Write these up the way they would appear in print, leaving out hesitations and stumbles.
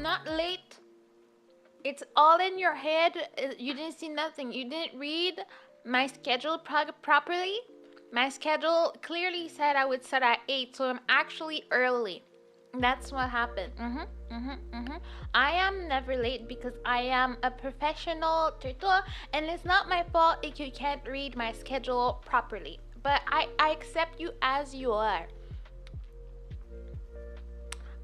I'm not late. It's all in your head. You didn't see nothing. You didn't read my schedule properly. My schedule clearly said I would start at 8, so I'm actually early. That's what happened. I am never late because I am a professional turtle, and it's not my fault if you can't read my schedule properly. But I accept you as you are.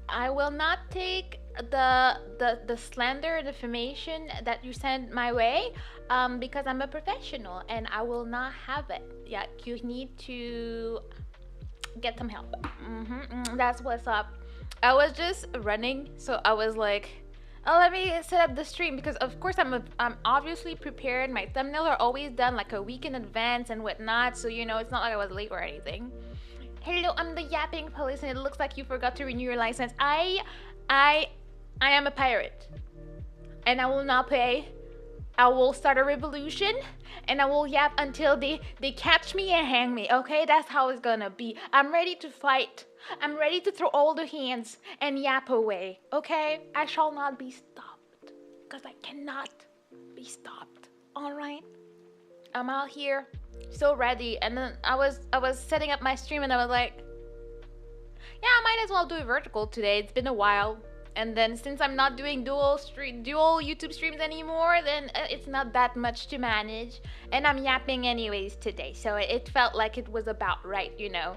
I will not take the slander defamation that you send my way, because I'm a professional and I will not have it. Yeah, you need to get some help. That's what's up. I was just running, so I was like, oh, let me set up the stream because of course I'm obviously prepared. My thumbnails are always done like a week in advance and whatnot, so you know it's not like I was late or anything. Hello, I'm the yapping police, and it looks like you forgot to renew your license. I am a pirate, and I will not pay. I will start a revolution, and I will yap until they catch me and hang me. Okay, that's how it's gonna be. I'm ready to fight. I'm ready to throw all the hands and yap away. Okay, I shall not be stopped, cause I cannot be stopped. All right, I'm out here. So ready, and then I was setting up my stream and I was like, yeah, I might as well do a vertical today. It's been a while, and then since I'm not doing dual YouTube streams anymore, then it's not that much to manage, and I'm yapping anyways today, so it felt like it was about right, you know.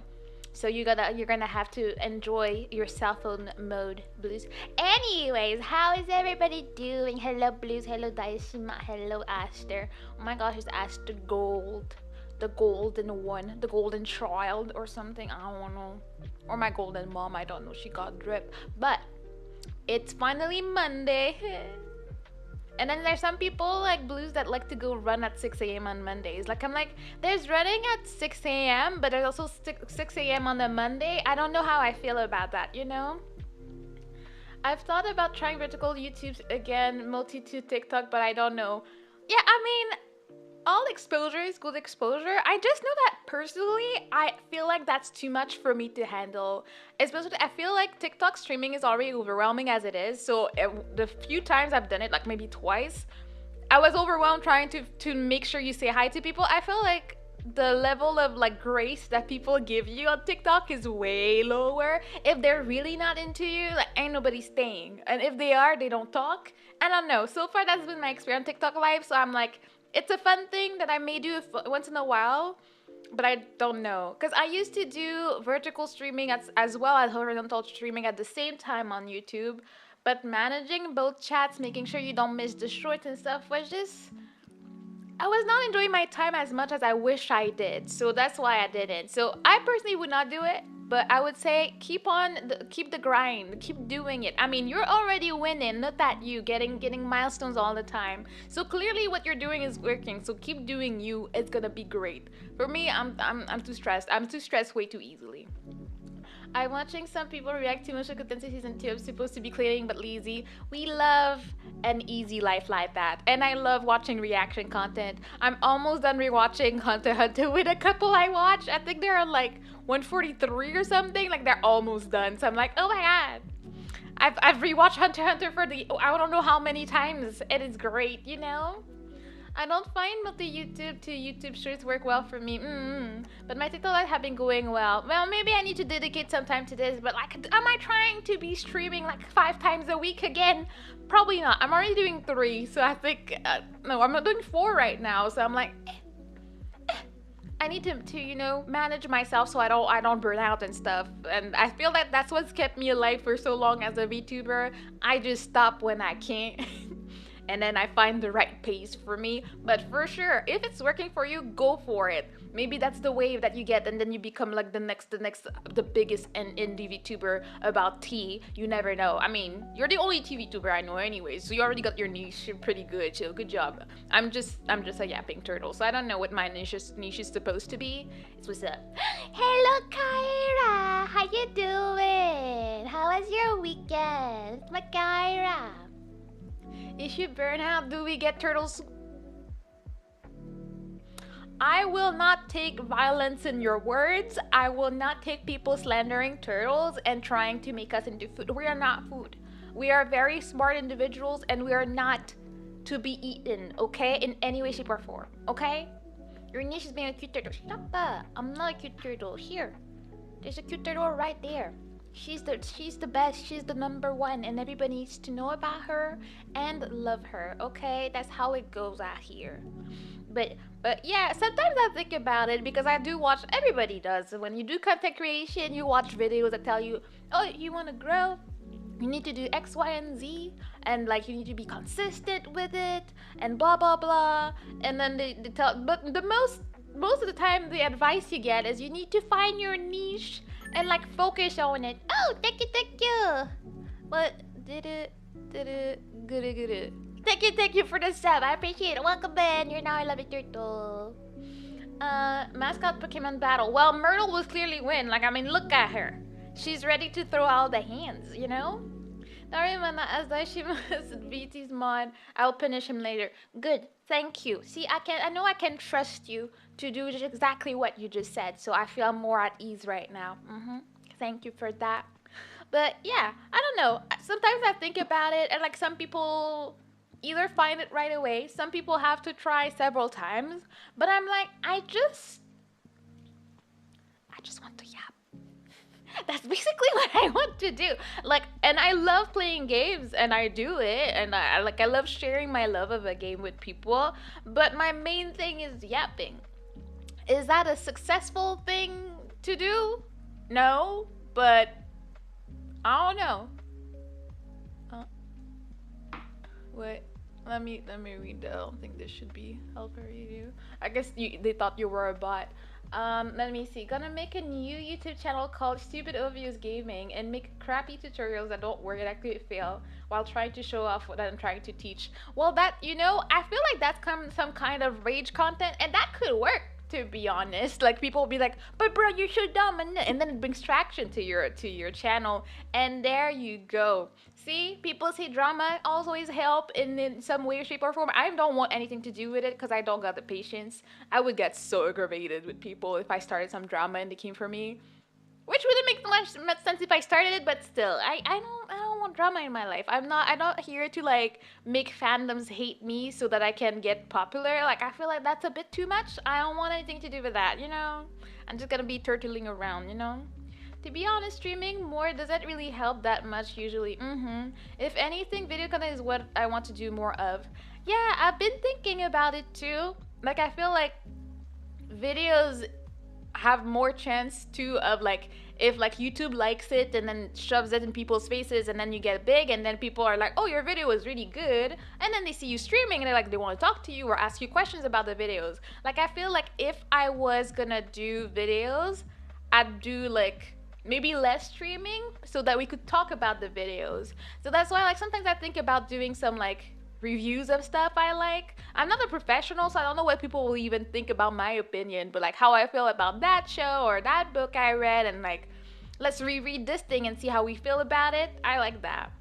So you're gonna have to enjoy your cell phone mode, Blues. Anyways, how is everybody doing? Hello, Blues. Hello, Daishima. Hello, Aster. Oh my gosh, it's Aster Gold. The golden one, the golden child or something, I don't know, or my golden mom, I don't know, she got drip. But it's finally Monday. And then there's some people like Blues that like to go run at 6 a.m. on Mondays. Like, I'm like, there's running at 6 a.m. but there's also 6 a.m. on a Monday. I don't know how I feel about that, you know. I've thought about trying vertical YouTube again, multi to TikTok, but I don't know. Yeah, I mean, all exposure is good exposure. I just know that personally, I feel like that's too much for me to handle. Especially, I feel like TikTok streaming is already overwhelming as it is. So the few times I've done it, like maybe twice, I was overwhelmed trying to make sure you say hi to people. I feel like the level of like grace that people give you on TikTok is way lower. If they're really not into you, like ain't nobody staying. And if they are, they don't talk. I don't know. So far, that's been my experience on TikTok Live. So I'm like, it's a fun thing that I may do once in a while, but I don't know. Because I used to do vertical streaming as well as horizontal streaming at the same time on YouTube. But managing both chats, making sure you don't miss the shorts and stuff was just... I was not enjoying my time as much as I wish I did. So that's why I didn't. So I personally would not do it. But I would say keep the grind, keep doing it. I mean, you're already winning, not that you getting milestones all the time. So clearly what you're doing is working. So keep doing you. It's gonna be great. For me, I'm too stressed. I'm too stressed way too easily. I'm watching some people react to Mushoku Tensei Season 2. I'm supposed to be cleaning but lazy. We love an easy life like that. And I love watching reaction content. I'm almost done rewatching Hunter x Hunter with a couple I watch. I think they're on like 143 or something. Like they're almost done. So I'm like, oh my god. I've rewatched Hunter x Hunter for I don't know how many times. And it's great, you know? I don't find multi-YouTube to YouTube shorts work well for me. But my TikTok live have been going well. Well, maybe I need to dedicate some time to this, but like, am I trying to be streaming like 5 times a week again? Probably not. I'm already doing 3, so I think, no, I'm not doing 4 right now, so I'm like, I need to you know, manage myself so I don't burn out and stuff. And I feel that that's what's kept me alive for so long as a VTuber. I just stop when I can't. And then I find the right pace for me. But for sure, if it's working for you, go for it. Maybe that's the wave that you get, and then you become like the biggest indie VTuber about tea. You never know. I mean, you're the only tea VTuber I know anyways, so you already got your niche pretty good, so good job. I'm just a yapping turtle, so I don't know what my niche is supposed to be. It's what's up. Hello, Kyra! How you doing? How was your weekend? It's my Kyra. If you burn out, do we get turtles? I will not take violence in your words. I will not take people slandering turtles and trying to make us into food. We are not food. We are very smart individuals and we are not to be eaten, okay? In any way, shape, or form, okay? Your niece is being a cute turtle. Stop that. I'm not a cute turtle. Here. There's a cute turtle right there. She's the best. She's the number one, and everybody needs to know about her and love her. Okay, that's how it goes out here. But yeah, sometimes I think about it because I do watch. Everybody does. When you do content creation, you watch videos that tell you, oh, you want to grow, you need to do X, Y, and Z, and like you need to be consistent with it, and blah blah blah. And then they tell, but the most of the time, the advice you get is you need to find your niche and like focus on it. Oh, thank you. But good. Thank you for the sub. I appreciate it. Welcome, Ben. You're now I love it, turtle. Mascot Pokemon battle. Well, Myrtle will clearly win. Like, I mean, look at her. She's ready to throw out the hands, you know? Narimana, as Daishima's VT's mod, I'll punish him later. Good, thank you. See, I know I can trust you to do just exactly what you just said, so I feel more at ease right now. Thank you for that. But yeah, I don't know. Sometimes I think about it, and like some people either find it right away, some people have to try several times, but I'm like, I just want to yap. That's basically what I want to do. Like, and I love playing games, and I do it, and I love sharing my love of a game with people. But my main thing is yapping. Is that a successful thing to do? No, but I don't know. Wait, let me read that. I don't think this should be helper you. I guess they thought you were a bot. Let me see. Gonna make a new YouTube channel called Stupid Obvious Gaming and make crappy tutorials that don't work and actually fail while trying to show off what I'm trying to teach. Well, that, you know, I feel like that's some kind of rage content, and that could work, to be honest. Like, people will be like, but bro, you're so dumb, and then it brings traction to your channel, and there you go. See, people say drama always help in some way, shape, or form. I don't want anything to do with it because I don't got the patience. I would get so aggravated with people if I started some drama and they came for me, which wouldn't make much sense if I started it. But still, I don't want drama in my life. I'm not here to like make fandoms hate me so that I can get popular. Like, I feel like that's a bit too much. I don't want anything to do with that. You know, I'm just gonna be turtling around. You know. To be honest, streaming more doesn't really help that much usually. If anything, video content is what I want to do more of. Yeah, I've been thinking about it too. Like, I feel like videos have more chance too of like, if like YouTube likes it and then shoves it in people's faces and then you get big and then people are like, oh, your video was really good, and then they see you streaming and they're like, they want to talk to you or ask you questions about the videos. Like, I feel like if I was gonna do videos, I'd do like maybe less streaming so that we could talk about the videos. So that's why, like, sometimes I think about doing some like reviews of stuff I like. I'm not a professional, so I don't know what people will even think about my opinion, but like how I feel about that show or that book I read, and like, let's reread this thing and see how we feel about it. I like that.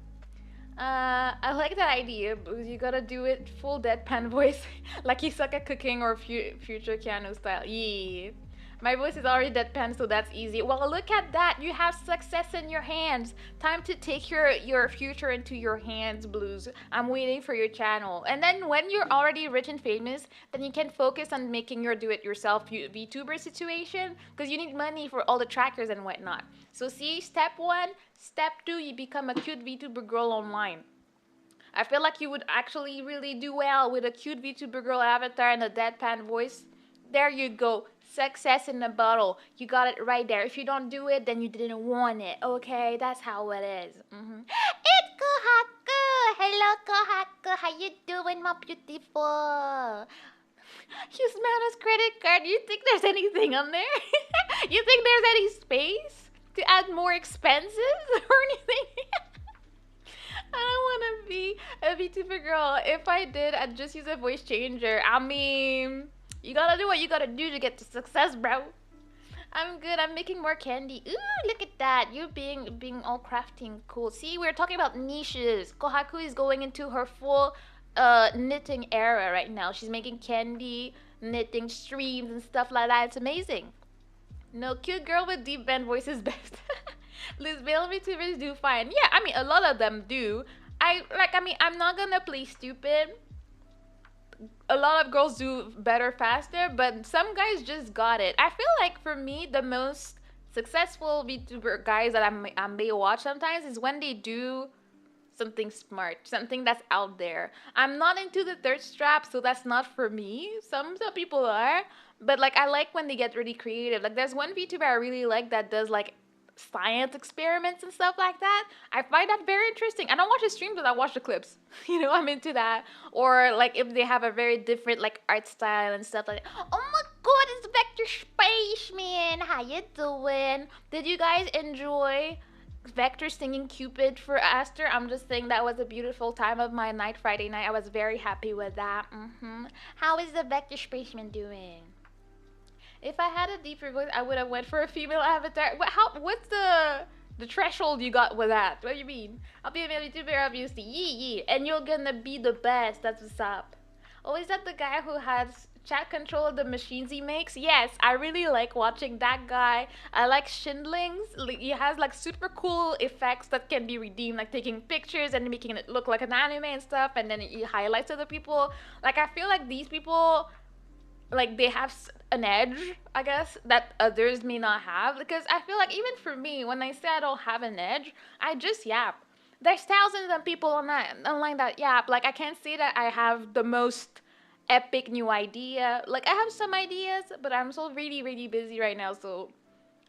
I like that idea, because you gotta do it full deadpan voice, like you suck at cooking or future Keanu style. Yeah. My voice is already deadpan, so that's easy. Well, look at that. You have success in your hands. Time to take your future into your hands, Blues. I'm waiting for your channel. And then when you're already rich and famous, then you can focus on making your do-it-yourself VTuber situation, because you need money for all the trackers and whatnot. So see, step 1, step 2, you become a cute VTuber girl online. I feel like you would actually really do well with a cute VTuber girl avatar and a deadpan voice. There you go. Success in a bottle. You got it right there. If you don't do it, then you didn't want it. Okay, that's how it is. It's Kohaku. Hello, Kohaku. How you doing, my beautiful? Use Mana's credit card. You think there's anything on there? You think there's any space to add more expenses or anything? I don't want to be a VTuber girl. If I did, I'd just use a voice changer. I mean, you gotta do what you gotta do to get to success, bro. I'm good. I'm making more candy. Ooh, look at that. You being all crafting cool. See, we're talking about niches. Kohaku is going into her full knitting era right now. She's making candy, knitting streams and stuff like that. It's amazing. No, cute girl with deep band voice is best. These male VTubers do fine. Yeah, I mean, a lot of them do. I'm not gonna play stupid. A lot of girls do better faster, but some guys just got it. I feel like for me, the most successful VTuber guys that I may watch sometimes is when they do something smart, something that's out there. I'm not into the thirst trap, so that's not for me. Some people are, but like I like when they get really creative. Like there's one VTuber I really like that does like science experiments and stuff like that. I find that very interesting. I don't watch the streams, but I watch the clips. I'm into that. Or like if they have a very different like art style and stuff like that. Oh my god, it's Vector Space Man. How you doing? Did you guys enjoy Vector singing Cupid for Aster? I'm just saying that was a beautiful time of my night, Friday night. I was very happy with that. How is the Vector Spaceman doing? If I had a deeper voice, I would have went for a female avatar. What's the threshold you got with that? What do you mean? I'll be a male YouTuber, obviously. Yee. And you're gonna be the best. That's what's up. Oh, is that the guy who has chat control of the machines he makes? Yes, I really like watching that guy. I like Schindlings. He has like super cool effects that can be redeemed, like taking pictures and making it look like an anime and stuff, and then he highlights other people. Like I feel like these people, like they have an edge, I guess, that others may not have. Because I feel like even for me, when I say I don't have an edge, I just yap. There's thousands of people online that yap. Like I can't say that I have the most epic new idea. Like I have some ideas, but I'm so really really busy right now. So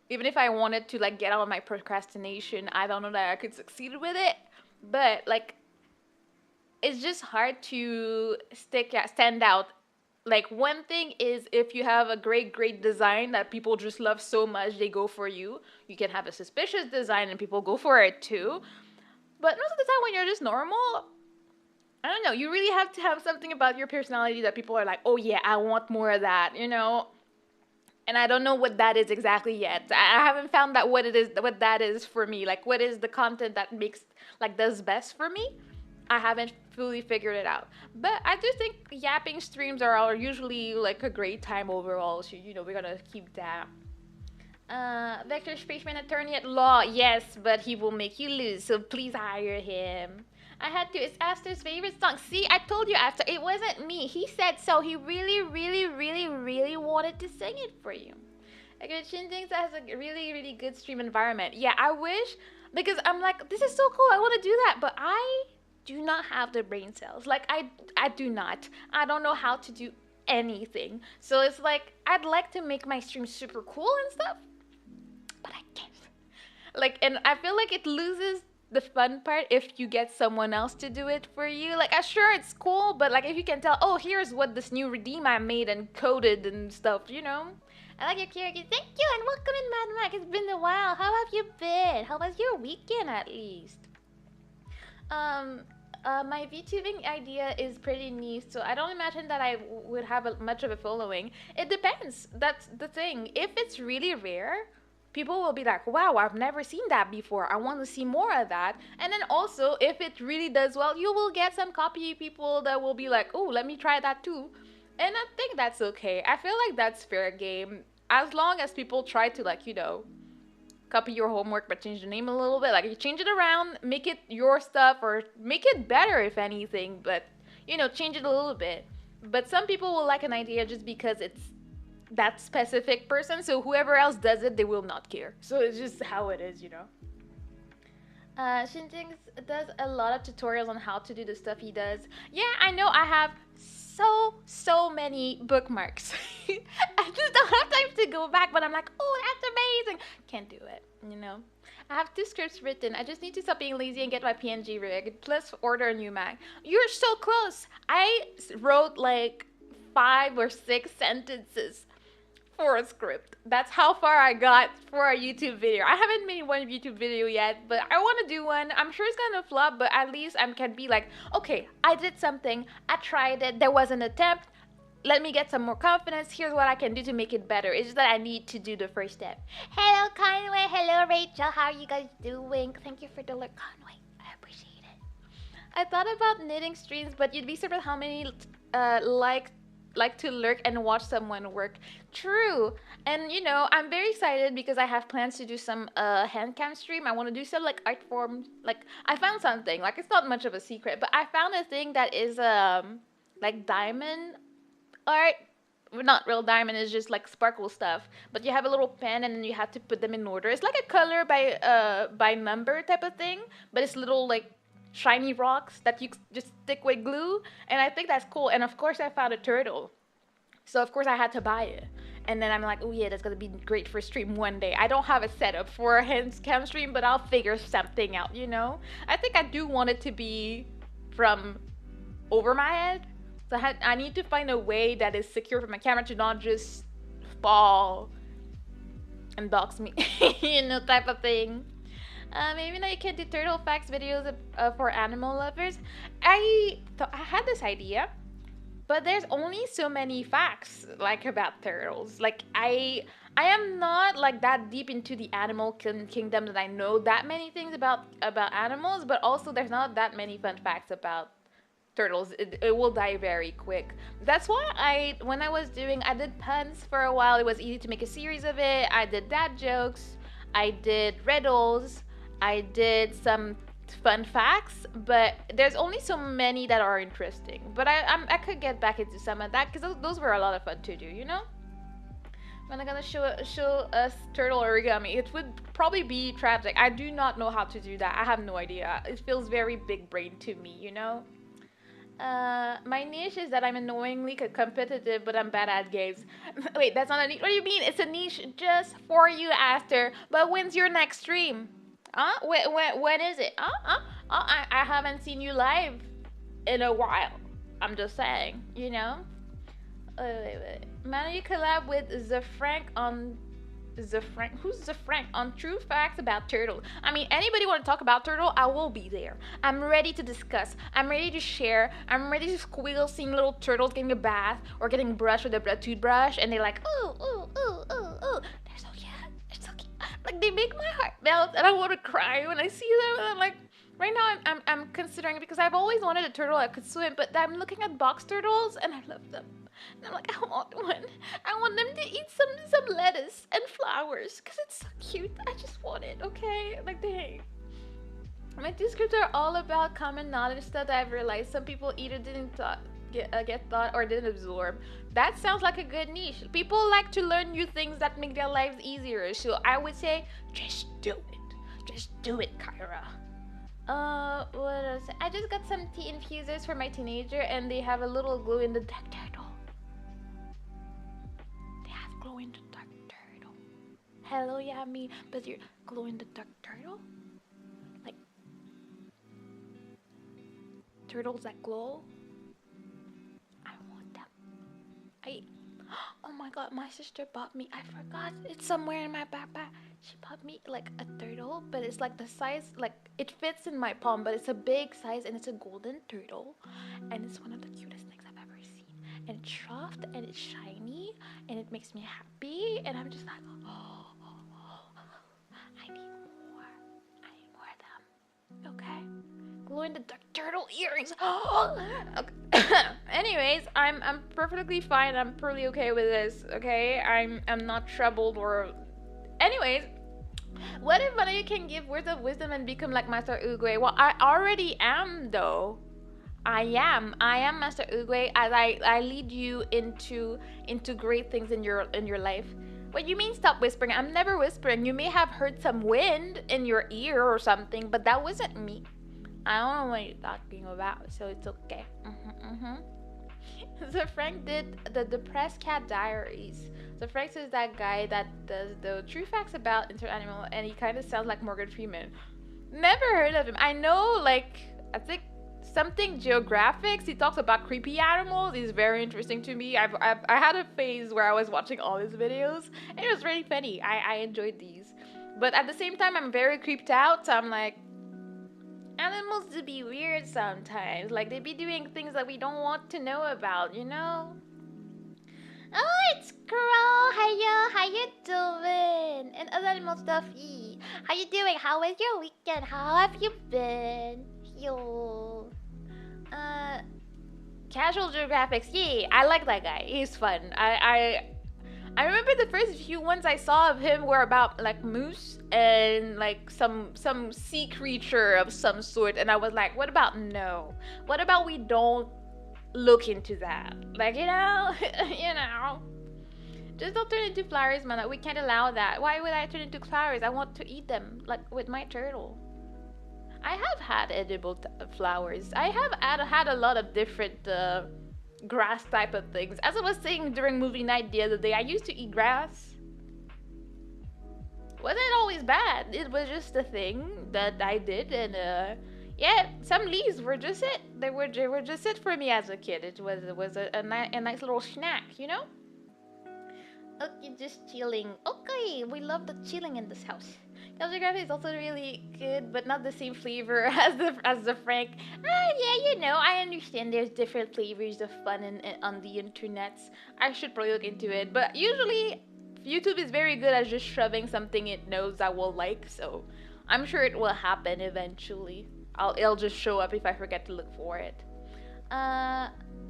even if I wanted to like get out of my procrastination, I don't know that I could succeed with it. But like it's just hard to stand out. Like one thing is if you have a great design that people just love so much they go for you. You can have a suspicious design and people go for it too. But most of the time when you're just normal, I don't know, you really have to have something about your personality that people are like, oh yeah, I want more of that. And I don't know what that is exactly yet. I haven't found that what that is for me. Like what is the content that does best for me? I haven't fully figured it out. But I do think yapping streams are usually like a great time overall. So we're gonna keep that. Vector Spaceman attorney at law. Yes, but he will make you lose. So please hire him. I had to. It's Aster's favorite song. See, I told you, Aster. It wasn't me. He said so. He really, really, really, really wanted to sing it for you. Okay, Shin thinks that has a really, really good stream environment. Yeah, I wish, because I'm like, this is so cool. I want to do that, but I do not have the brain cells. Like I do not. I don't know how to do anything. So it's like I'd like to make my stream super cool and stuff, but I can't. Like, and I feel like it loses the fun part if you get someone else to do it for you. Like, sure, it's cool, but like if you can tell, oh, here's what this new redeem I made and coded and stuff. I like your character. Thank you and welcome in, Mad Mac. It's been a while. How have you been? How was your weekend at least? My VTubing idea is pretty niche, so I don't imagine that I would have much of a following. It depends. That's the thing. If it's really rare, people will be like, wow, I've never seen that before. I want to see more of that. And then also, if it really does well, you will get some copy people that will be like, oh, let me try that too. And I think that's okay. I feel like that's fair game. As long as people try to, copy your homework but change the name a little bit. Like you change it around, make it your stuff or make it better if anything, but change it a little bit. But some people will like an idea just because it's that specific person, so whoever else does it, they will not care. So it's just how it is. Shintings does a lot of tutorials on how to do the stuff he does. Yeah, I know. I have so many bookmarks. I just don't have time to go back, but I'm like, oh, that's amazing. Can't do it. I have 2 scripts written. I just need to stop being lazy and get my PNG rig. Plus order a new Mac. You're so close. I wrote like 5 or 6 sentences for a script. That's how far I got for a YouTube video. I haven't made one YouTube video yet, but I want to do one. I'm sure it's gonna flop, but at least I can be like, okay, I did something, I tried it, there was an attempt, let me get some more confidence, here's what I can do to make it better. It's just that I need to do the first step. Hello Conway, hello Rachel, how are you guys doing? Thank you for the look, Conway, I appreciate it. I thought about knitting streams, but you'd be surprised how many like to lurk and watch someone work. True. And you know, I'm very excited because I have plans to do some hand cam stream. I want to do some like art form. Like I found something. Like it's not much of a secret, but I found a thing that is like diamond art. Well, not real diamond, it's just like sparkle stuff. But you have a little pen and then you have to put them in order. It's like a color by number type of thing, but it's little like shiny rocks that you just stick with glue, and I think that's cool. And of course I found a turtle. So of course I had to buy it. And then I'm like, oh yeah, that's gonna be great for stream one day. I don't have a setup for a hands cam stream, but I'll figure something out, you know? I think I do want it to be from over my head. So I need to find a way that is secure for my camera to not just fall and box me, you know, type of thing. Maybe now you can do turtle facts videos for animal lovers. I had this idea, but there's only so many facts like about turtles. Like I am not like that deep into the animal kingdom that I know that many things about animals, but also there's not that many fun facts about turtles. It will die very quick. That's why I did puns for a while. It was easy to make a series of it. I did dad jokes, I did riddles, I did some fun facts, but there's only so many that are interesting. But I could get back into some of that because those were a lot of fun to do, you know. When I'm gonna show us turtle origami, it would probably be tragic. I do not know how to do that. I have no idea. It feels very big brain to me, you know. My niche is that I'm annoyingly competitive, but I'm bad at games. Wait, that's not a niche. What do you mean? It's a niche just for you, Aster. But when's your next stream? Huh? When is it? I haven't seen you live in a while. I'm just saying, you know? Wait. Man, you collab with Frank on who's Frank on true facts about turtle. I mean, anybody want to talk about turtle, I will be there. I'm ready to discuss, I'm ready to share, I'm ready to squeal seeing little turtles getting a bath or getting brushed with a toothbrush, and they're like, ooh, they're so cute, they're so cute. Like they make my heart melt and I want to cry when I see them, and I'm like, right now I'm considering, because I've always wanted a turtle that could swim, but I'm looking at box turtles and I love them. And I'm like, I want one. I want them to eat some lettuce and flowers because it's so cute. I just want it, okay? Like, dang. My two scripts are all about common knowledge that I've realized some people either didn't get thought or didn't absorb. That sounds like a good niche. People like to learn new things that make their lives easier. So I would say, just do it. Just do it, Kyra. What else? I just got some tea infusers for my teenager, and they have a little glow in the dark turtle. They have glow in the dark turtle. Hello, Yami, but you're glow in the dark turtle? Like turtles that glow? I want them. Oh my god, my sister bought me, I forgot, it's somewhere in my backpack. She bought me like a turtle, but it's like the size, like it fits in my palm, but it's a big size and it's a golden turtle. And it's one of the cutest things I've ever seen. And it's soft and it's shiny and it makes me happy. And I'm just like, oh, I need more. I need more of them. Okay? Glow in the dark turtle earrings. Okay. Anyways, I'm perfectly fine. I'm pretty okay with this. Okay, I'm not troubled or. Anyways, what if one of you can give words of wisdom and become like Master Uguay? Well, I already am though. I am Master Uguay, as I lead you into great things in your life. What you mean stop whispering? I'm never whispering. You may have heard some wind in your ear or something, but that wasn't me. I don't know what you're talking about, so it's okay. So Frank did the Depressed Cat Diaries. So Frank is that guy that does the true facts about Interanimal, and he kind of sounds like Morgan Freeman. Never heard of him. I know, like, I think something geographics. He talks about creepy animals. He's very interesting to me. I had a phase where I was watching all his videos, and it was really funny. I enjoyed these, but at the same time, I'm very creeped out. So I'm like, animals do be weird sometimes. Like they be doing things that we don't want to know about, you know? Oh, it's Crow. Hiya, how you doing? And other animal stuff. How you doing? How was your weekend? How have you been? Yo. Casual Geographics. Yeah, I like that guy. He's fun. I remember the first few ones I saw of him were about like moose and like some sea creature of some sort, and I was like, what about no? What about we don't look into that? Like you know, just don't turn into flowers, man. Like, we can't allow that. Why would I turn into flowers? I want to eat them like with my turtle. I have had edible flowers. I have had a lot of different grass type of things. As I was saying during movie night the other day, I used to eat grass. Wasn't always bad. It was just a thing that I did, and yeah, some leaves were just it. They were just it for me as a kid. It was a nice little snack, you know. Okay, just chilling. Okay, we love the chilling in this house. Calligraphy is also really good, but not the same flavor as the Frank. Yeah, I understand. There's different flavors of fun on the internets. I should probably look into it, but usually YouTube is very good at just shoving something it knows I will like. So I'm sure it will happen eventually. It'll just show up if I forget to look for it.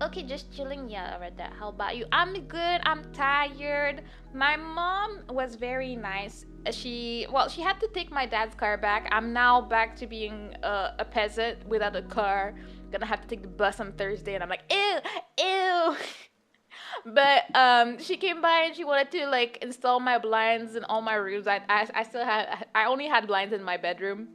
Okay, just chilling. Yeah, I read that. How about you? I'm good. I'm tired. My mom was very nice. She had to take my dad's car back. I'm now back to being a peasant without a car. Gonna have to take the bus on Thursday, and I'm like, ew, ew. But she came by and she wanted to like install my blinds in all my rooms. I only had blinds in my bedroom.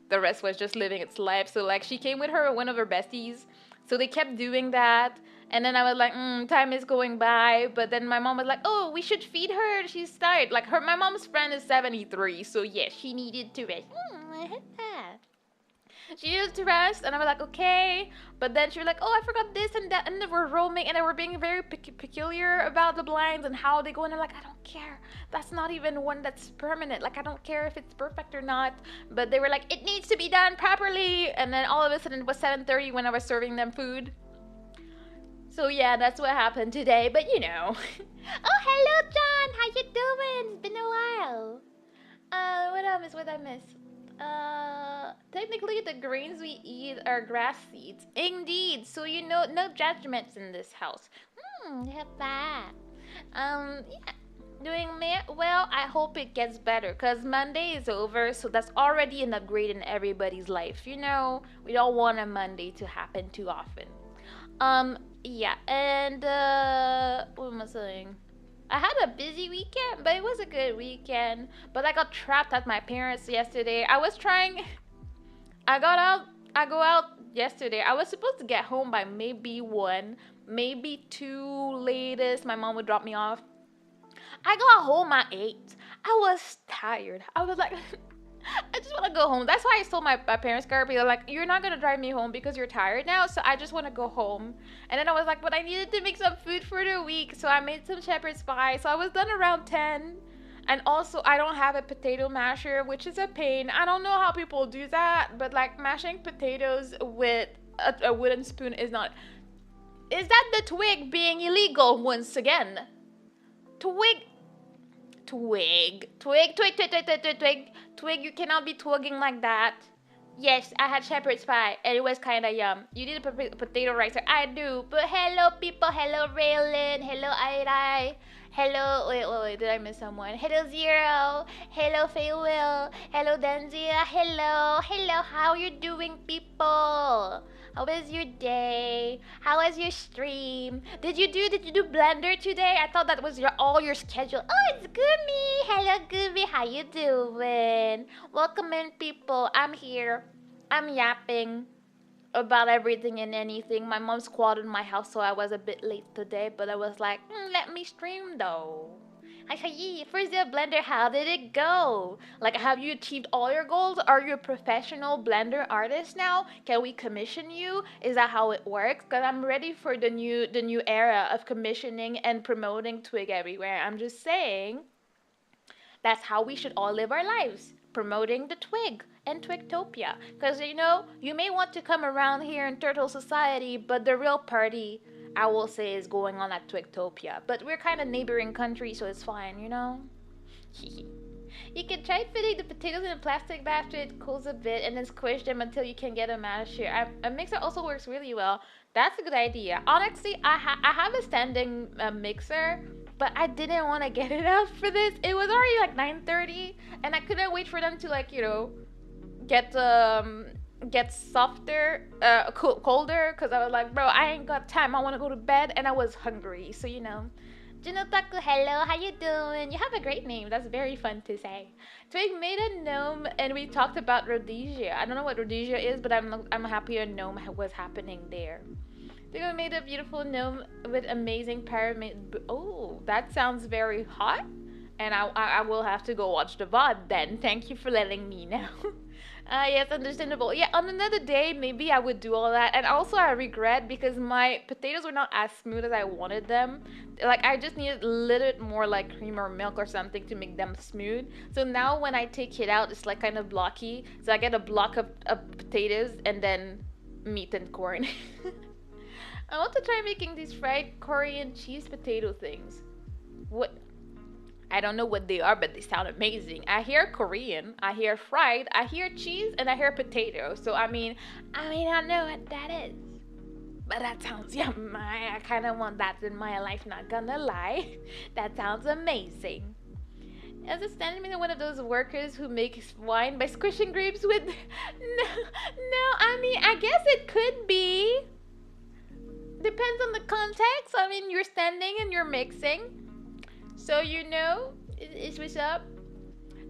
The rest was just living its life. So like she came with one of her besties. So they kept doing that. And then I was like, time is going by. But then my mom was like, oh, we should feed her. She's tired. Like my mom's friend is 73. So yeah, she needed to rest. I had that. She needed to rest. And I was like, okay. But then she was like, oh, I forgot this and that. And they were roaming. And they were being very peculiar about the blinds and how they go. And I'm like, I don't care. That's not even one that's permanent. Like, I don't care if it's perfect or not. But they were like, it needs to be done properly. And then all of a sudden it was 7:30 when I was serving them food. So yeah, that's what happened today. But you know. Oh, hello, John. How you doing? It's been a while. What I miss? Technically the grains we eat are grass seeds. Indeed. So no judgments in this house. Have that. Yeah. Doing well, I hope it gets better because Monday is over, so that's already an upgrade in everybody's life. We don't want a Monday to happen too often. Yeah, and what am I saying? I had a busy weekend, but it was a good weekend. But I got trapped at my parents' yesterday. I go out yesterday. I was supposed to get home by maybe 1, maybe 2 latest. My mom would drop me off. I got home at 8. I was tired. I was like, I just want to go home. That's why I stole my parents' car. Because like, you're not going to drive me home because you're tired now. So I just want to go home. And then I was like, but I needed to make some food for the week. So I made some shepherd's pie. So I was done around 10. And also, I don't have a potato masher, which is a pain. I don't know how people do that. But like, mashing potatoes with a wooden spoon is not... Is that the twig being illegal once again? Twig, you cannot be twigging like that. Yes, I had shepherd's pie, and it was kind of yum. You need a potato ricer. I do. But hello, people. Hello, Raylin. Hello, Irai. Hello, wait, did I miss someone? Hello, Zero. Hello, Will. Hello, Denzia. Hello, how you doing, people? How was your day? How was your stream? Did you do Blender today? I thought that was all your schedule. Oh, it's Gumi. Hello, Gumi. How you doing? Welcome in, people. I'm here. I'm yapping about everything and anything. My mom squatted in my house, so I was a bit late today. But I was like, let me stream though. Hi, first day of Blender, how did it go? Like, have you achieved all your goals? Are you a professional Blender artist now? Can we commission you? Is that how it works? Because I'm ready for the new era of commissioning and promoting Twig everywhere. I'm just saying, that's how we should all live our lives. Promoting the Twig and Twigtopia. Because, you may want to come around here in Turtle Society, but the real party, I will say, is going on at Twigtopia. But we're kind of neighboring countries, so it's fine, You can try putting the potatoes in a plastic bag after it cools a bit and then squish them until you can get a masher. A mixer also works really well. That's a good idea. Honestly, I have a standing mixer, but I didn't want to get it out for this. It was already like 9:30, and I couldn't wait for them to like get get softer, colder, because I was like, bro, I ain't got time. I want to go to bed, and I was hungry, so Junotaku, hello, how you doing? You have a great name. That's very fun to say. So we made a gnome, and we talked about Rhodesia. I don't know what Rhodesia is, but I'm happy a gnome was happening there. So we made a beautiful gnome with amazing pyramid. Oh, that sounds very hot. And I will have to go watch the VOD then. Thank you for letting me know. Yes, understandable. Yeah, on another day, maybe I would do all that. And also, I regret because my potatoes were not as smooth as I wanted them. Like, I just needed a little bit more, like, cream or milk or something to make them smooth. So now when I take it out, it's, like, kind of blocky. So I get a block of potatoes and then meat and corn. I want to try making these fried Korean cheese potato things. What? I don't know what they are, but they sound amazing. I hear Korean, I hear fried, I hear cheese, and I hear potato. So I know what that is, but that sounds yum. I kind of want that in my life. Not gonna lie, that sounds amazing. As a standing in one of those workers who makes wine by squishing grapes with, no. I guess it could be. Depends on the context. You're standing and you're mixing. So is what's up.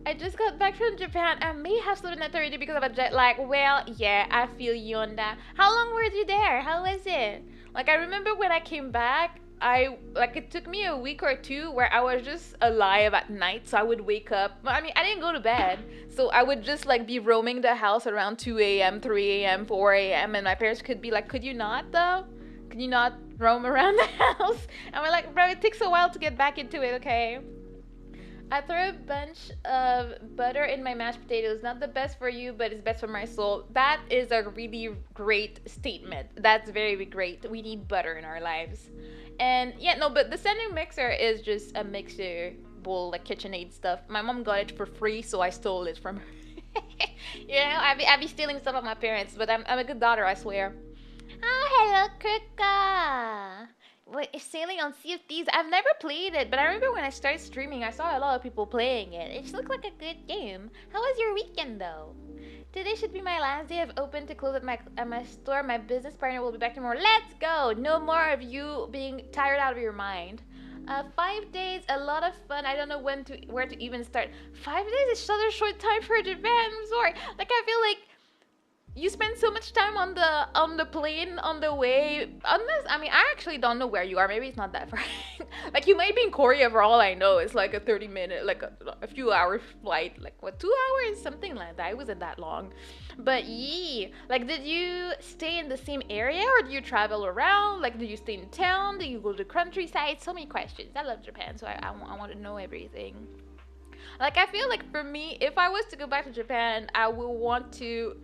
I just got back from Japan. I may have slept in already because of a jet lag. Well, yeah, I feel you on that. How long were you there? How was it? Like, I remember when I came back, it took me a week or two where I was just alive at night. So I would wake up. I didn't go to bed. So I would just, like, be roaming the house around 2 a.m., 3 a.m., 4 a.m. And my parents could be like, could you not, though? Could you not roam around the house? And we're like, bro, it takes a while to get back into it, okay? I throw a bunch of butter in my mashed potatoes. Not the best for you, but it's best for my soul. That is a really great statement. That's very great. We need butter in our lives. And yeah, no, but the standing mixer is just a mixer bowl, like KitchenAid stuff. My mom got it for free, so I stole it from her. I be stealing stuff from my parents, but I'm a good daughter, I swear. Oh, hello, Krika. Wait, it's sailing on Sea of Thieves. I've never played it, but I remember when I started streaming, I saw a lot of people playing it. It just looked like a good game. How was your weekend, though? Today should be my last day of open to close at my store. My business partner will be back tomorrow. Let's go! No more of you being tired out of your mind. 5 days, a lot of fun. I don't know where to even start. 5 days is such a short time for Japan. I'm sorry. Like, I feel like you spend so much time on the plane on the way. Unless I actually don't know where you are. Maybe it's not that far. Like, you might be in Korea for all I know. It's like a 30-minute, like a few hour flight. Like, what, 2 hours, something like that. It wasn't that long. But yeah, like, did you stay in the same area or do you travel around? Like, did you stay in town? Did you go to the countryside? So many questions. I love Japan, so I want to know everything. Like, I feel like for me, if I was to go back to Japan, I will want to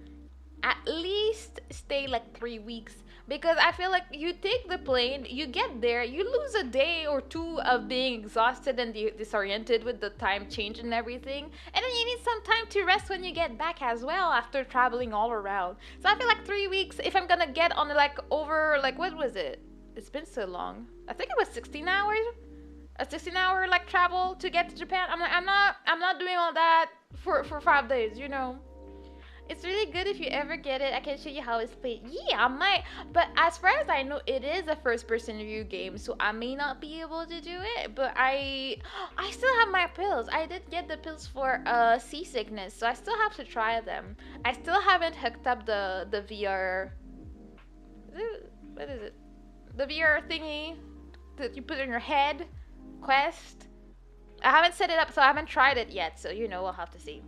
at least stay like 3 weeks, because I feel like you take the plane, you get there, you lose a day or two of being exhausted and disoriented with the time change and everything, and then you need some time to rest when you get back as well after traveling all around. So I feel like 3 weeks, if I'm gonna get on like over, like, what was it? It's been so long. I think it was 16 hours. A 16-hour like travel to get to Japan. I'm not doing all that for 5 days, It's really good if you ever get it. I can show you how it's played. Yeah, I might. But as far as I know, it is a first-person view game, so I may not be able to do it. But I still have my pills. I did get the pills for seasickness, so I still have to try them. I still haven't hooked up the VR. What is it? The VR thingy that you put in your head. Quest. I haven't set it up, so I haven't tried it yet. So we'll have to see.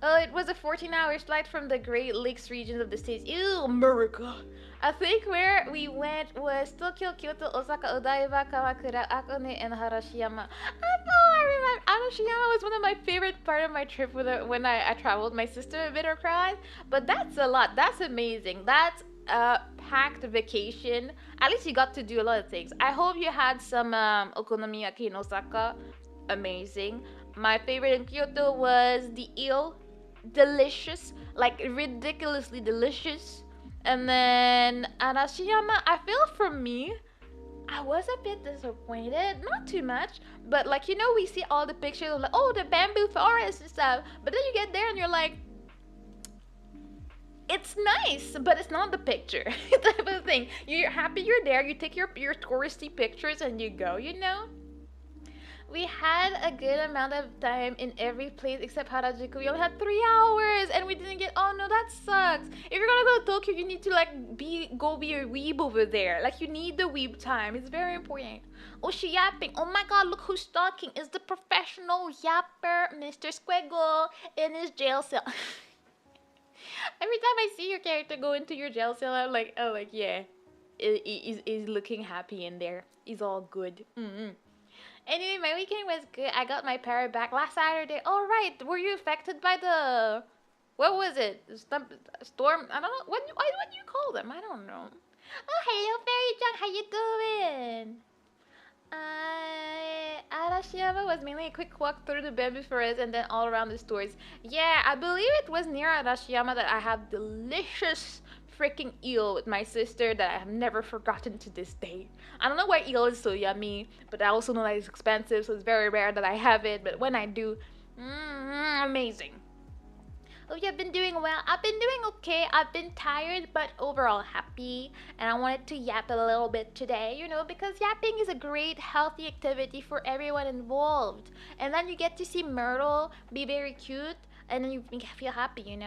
It was a 14-hour flight from the Great Lakes regions of the States. Ew, America. I think where we went was Tokyo, Kyoto, Osaka, Odaiba, Kamakura, Akone, and Harashiyama. I remember Harashiyama was one of my favorite part of my trip when I traveled. My sister bitter cried. But that's a lot. That's amazing. That's a packed vacation. At least you got to do a lot of things. I hope you had some okonomiyaki in Osaka. Amazing. My favorite in Kyoto was the eel, delicious, like ridiculously delicious. And then Arashiyama, I feel for me, I was a bit disappointed, not too much, but like we see all the pictures of like, oh, the bamboo forest and stuff, but then you get there and you're like, it's nice, but it's not the picture type of thing. You're happy you're there, you take your touristy pictures and you go. We had a good amount of time in every place except Harajuku. We only had 3 hours and we didn't get. Oh no, that sucks. If you're gonna go to Tokyo, you need to like go be a weeb over there. Like you need the weeb time. It's very important. Oh, she yapping. Oh my god, look who's talking. It's the professional yapper, Mr. Squiggle, in his jail cell. Every time I see your character go into your jail cell, I'm like, yeah, he's looking happy in there. He's all good. Anyway, my weekend was good. I got my parrot back last Saturday. All right, were you affected by the what was it? Storm? I don't know. What do you call them? I don't know. Oh, hello, Fairy Junk. How you doing? Arashiyama was mainly a quick walk through the bamboo forest and then all around the stores. Yeah, I believe it was near Arashiyama that I have delicious freaking eel with my sister that I have never forgotten to this day. I don't know why eel is so yummy, but I also know that it's expensive, so it's very rare that I have it. But when I do, amazing. Oh, you've been doing well. I've been doing okay. I've been tired, but overall happy. And I wanted to yap a little bit today, because yapping is a great, healthy activity for everyone involved. And then you get to see Myrtle be very cute, and then you feel happy,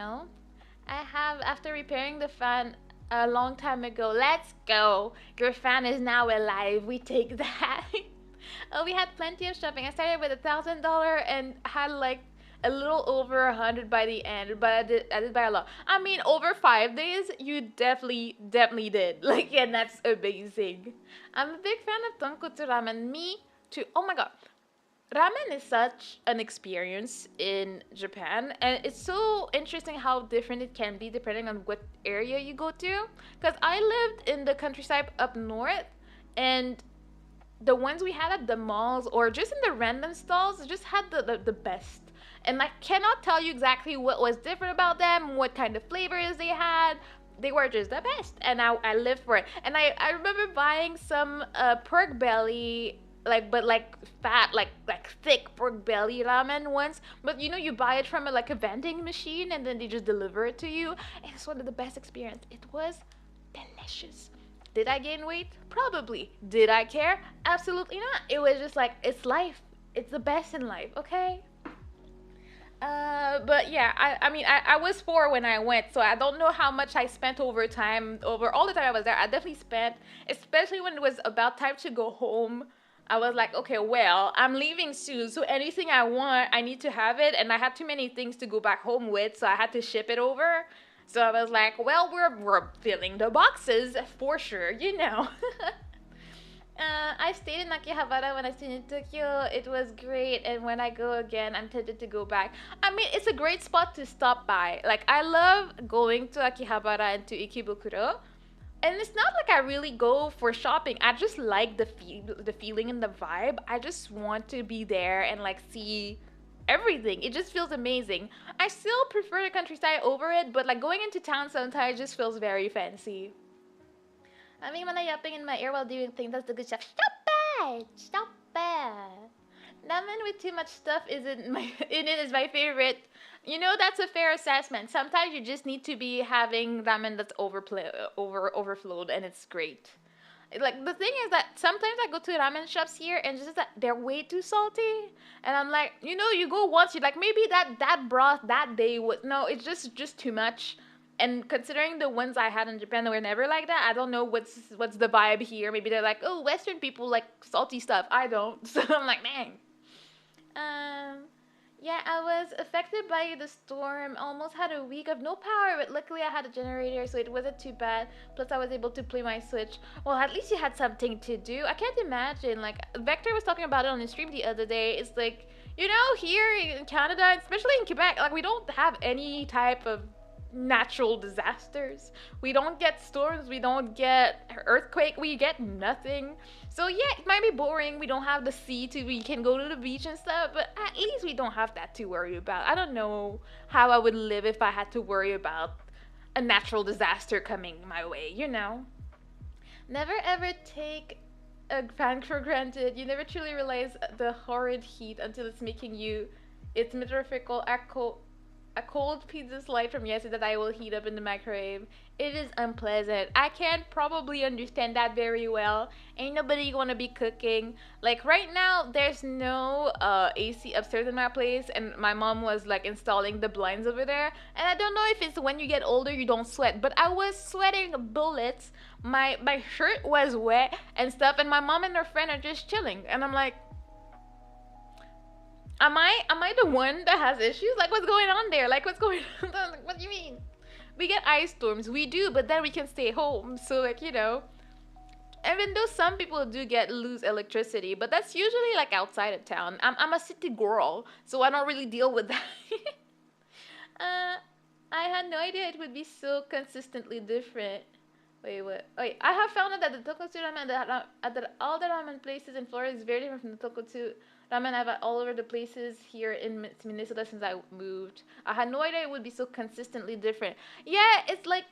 I have, after repairing the fan a long time ago. Let's go. Your fan is now alive. We take that. Oh, we had plenty of shopping. I started with $1,000 and had like a little over 100 by the end, but I did buy a lot. I mean, over 5 days, you definitely did. Like, and that's amazing. I'm a big fan of tonkotsu ramen. Me too. Oh my god. Ramen is such an experience in Japan, and it's so interesting how different it can be depending on what area you go to. Because I lived in the countryside up north, and the ones we had at the malls or just in the random stalls just had the best. And I cannot tell you exactly what was different about them, what kind of flavors they had. They were just the best, and I lived for it. And I remember buying some pork belly, like fat, like thick pork belly ramen once. But you buy it from a vending machine, and then they just deliver it to you. And it's one of the best experience. It was delicious. Did I gain weight? Probably. Did I care? Absolutely not. It was just like, it's life. It's the best in life, okay? But yeah, I was 4 when I went, so I don't know how much I spent over time, over all the time I was there. I definitely spent, especially when it was about time to go home. I was like, okay, well, I'm leaving soon, so anything I want, I need to have it, and I had too many things to go back home with, so I had to ship it over. So I was like, well, we're filling the boxes for sure, I stayed in Akihabara when I stayed in Tokyo. It was great, and when I go again, I'm tempted to go back. I mean, it's a great spot to stop by. Like, I love going to Akihabara and to Ikebukuro. And it's not like I really go for shopping. I just like the feeling and the vibe. I just want to be there and see everything. It just feels amazing. I still prefer the countryside over it, but going into town sometimes just feels very fancy. I mean, when I'm yapping in my ear while doing things, that's the good stuff. Stop it! Stop it! Ramen with too much stuff in it is my favorite. That's a fair assessment. Sometimes you just need to be having ramen that's overflowed, and it's great. Like, the thing is that sometimes I go to ramen shops here, and just that they're way too salty. And I'm like, you go once, you're like, maybe that broth that day was... No, it's just too much. And considering the ones I had in Japan that were never like that, I don't know what's the vibe here. Maybe they're like, oh, Western people like salty stuff. I don't. So I'm like, dang. Yeah, I was affected by the storm. Almost had a week of no power, but luckily I had a generator, so it wasn't too bad. Plus, I was able to play my Switch. Well, at least you had something to do. I can't imagine. Like, Vector was talking about it on his stream the other day. It's like, here in Canada, especially in Quebec, we don't have any type of natural disasters. We don't get storms, we don't get earthquake, we get nothing. So yeah, it might be boring. We don't have the sea to we can go to the beach and stuff, but at least we don't have that to worry about. I don't know how I would live if I had to worry about a natural disaster coming my way, you know? Never ever take a fan for granted. You never truly realize the horrid heat until it's making you its metaphorical echo. A cold pizza slice from yesterday that I will heat up in the microwave. It is unpleasant. I can't probably understand that very well. Ain't nobody gonna be cooking. Like right now, there's no AC upstairs in my place, and my mom was like installing the blinds over there. And I don't know if it's when you get older you don't sweat, but I was sweating bullets. My shirt was wet and stuff, and my mom and her friend are just chilling, and I'm like, am I the one that has issues? Like what's going on there? Like what's going on? Like, what do you mean? We get ice storms. We do, but then we can stay home. So like, you know, even though some people do get lose electricity, but that's usually like outside of town. I'm a city girl, so I don't really deal with that. I had no idea it would be so consistently different. Wait, what? Wait, I have found out that the tonkotsu ramen that all the ramen places in Florida is very different from the tonkotsu ramen I've had all over the places here in Minnesota since I moved. I had no idea it would be so consistently different. Yeah, it's like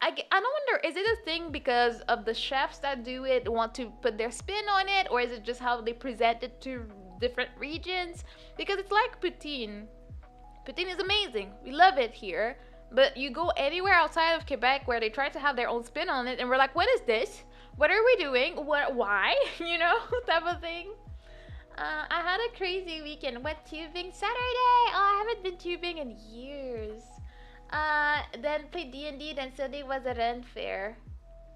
I don't wonder, is it a thing because of the chefs that do it want to put their spin on it, or is it just how they present it to different regions? Because it's like poutine. Poutine is amazing. We love it here. But you go anywhere outside of Quebec where they try to have their own spin on it, and we're like, what is this? What are we doing? What? Why? You know, type of thing. I had a crazy weekend. Went tubing Saturday. Oh, I haven't been tubing in years. Then played D&D. Then Sunday was a Ren fair.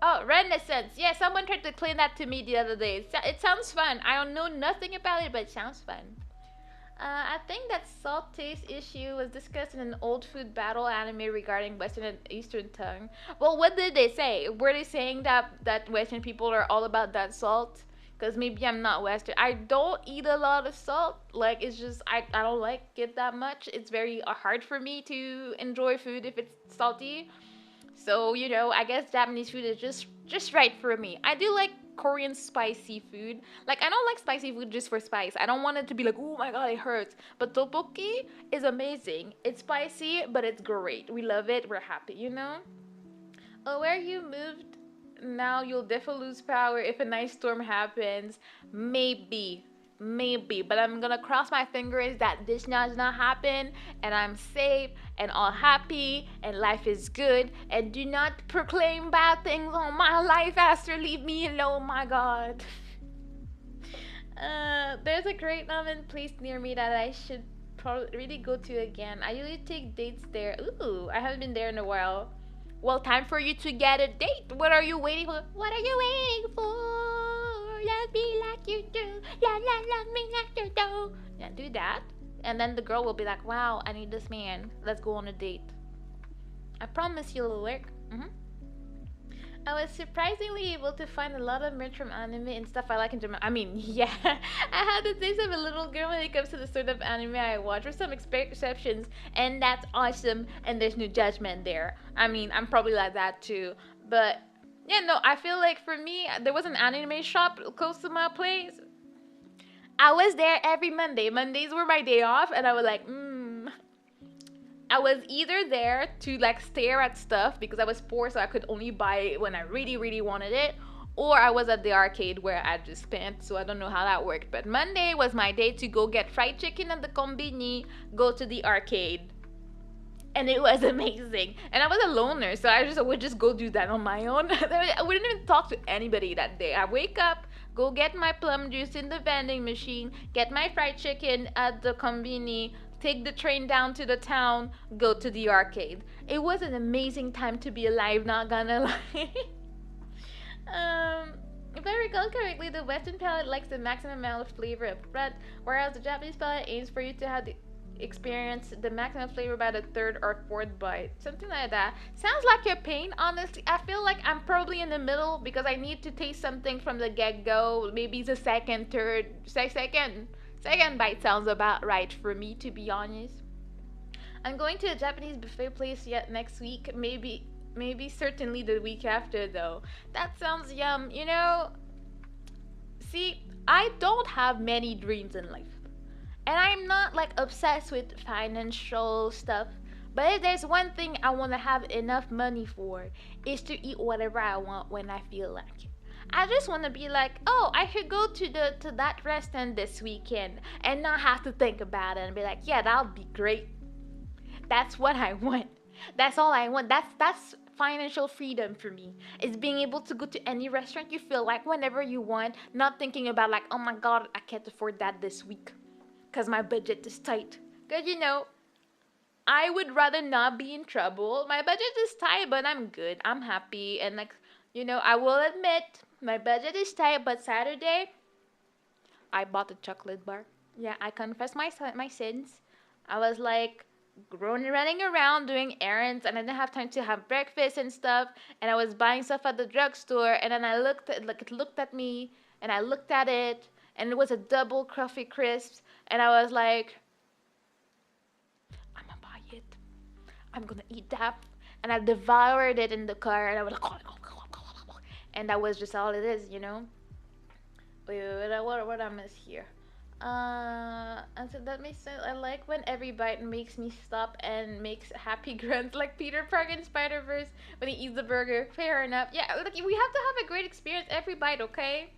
Oh, Renaissance. Yeah, someone tried to claim that to me the other day. It sounds fun. I don't know nothing about it, but it sounds fun. I think that salt taste issue was discussed in an old food battle anime regarding Western and Eastern tongue. Well, what did they say? Were they saying that Western people are all about that salt? Because maybe I'm not Western. I don't eat a lot of salt. Like, it's just, I don't like it that much. It's very hard for me to enjoy food if it's salty. So, you know, I guess Japanese food is just right for me. I do like Korean spicy food. Like, I don't like spicy food just for spice. I don't want it to be like, oh my god, it hurts. But tteokbokki is amazing. It's spicy, but it's great. We love it. We're happy, you know? Oh, where you moved, now you'll definitely lose power if a nice storm happens. Maybe. But I'm gonna cross my fingers that this does not happen, and I'm safe and all happy and life is good, and do not proclaim bad things on my life, Aster. Leave me alone, my god. There's a great ramen place near me that I should probably really go to again. I usually take dates there. Ooh, I haven't been there in a while. Well, time for you to get a date. What are you waiting for? What are you waiting for? Love me like you do. Love me like you do. Yeah, do that. And then the girl will be like, wow, I need this man. Let's go on a date. I promise you'll work. I was surprisingly able to find a lot of merch from anime and stuff I like in Japan. I mean, yeah. I had the taste of a little girl when it comes to the sort of anime I watch, with some exceptions, and that's awesome, and there's no judgment there. I mean, I'm probably like that too. But, yeah, no, I feel like for me, there was an anime shop close to my place. I was there every Monday. Mondays were my day off, and I was like, I was either there to like stare at stuff because I was poor, so I could only buy it when I really, really wanted it, or I was at the arcade where I just spent, so I don't know how that worked. But Monday was my day to go get fried chicken at the kombini, go to the arcade, and it was amazing. And I was a loner, so I would just go do that on my own. I wouldn't even talk to anybody that day. I wake up, go get my plum juice in the vending machine, get my fried chicken at the kombini, take the train down to the town, go to the arcade. It was an amazing time to be alive, not gonna lie. If I recall correctly, the Western palate likes the maximum amount of flavor up front, whereas the Japanese palate aims for you to have the experience the maximum flavor by the third or fourth bite. Something like that. Sounds like your pain, honestly. I feel like I'm probably in the middle because I need to taste something from the get-go. Maybe the second bite sounds about right for me, to be honest. I'm going to a Japanese buffet place yet next week. Maybe certainly the week after though. That sounds yum. See, I don't have many dreams in life. And I'm not like obsessed with financial stuff. But if there's one thing I want to have enough money for, is to eat whatever I want when I feel like it. I just want to be like, oh, I should go to that restaurant this weekend and not have to think about it and be like, yeah, that'll be great. That's what I want. That's all I want. That's financial freedom for me. Is being able to go to any restaurant you feel like whenever you want, not thinking about like, oh my god, I can't afford that this week because my budget is tight. Because I would rather not be in trouble. My budget is tight, but I'm good. I'm happy. And like, I will admit my budget is tight, but Saturday I bought a chocolate bar. Yeah, I confess my sins. I was like running around doing errands and I didn't have time to have breakfast and stuff, and I was buying stuff at the drugstore, and then I looked at like it looked at me and I looked at it, and it was a double coffee crisp, and I was like, I'm gonna buy it. I'm gonna eat that. And I devoured it in the car, and I was like, and that was just all it is. Wait, what I miss here? And so that makes sense. I like when every bite makes me stop and makes happy grunts, like Peter Parker in Spider-Verse when he eats the burger. Fair enough. Yeah, like we have to have a great experience every bite, okay?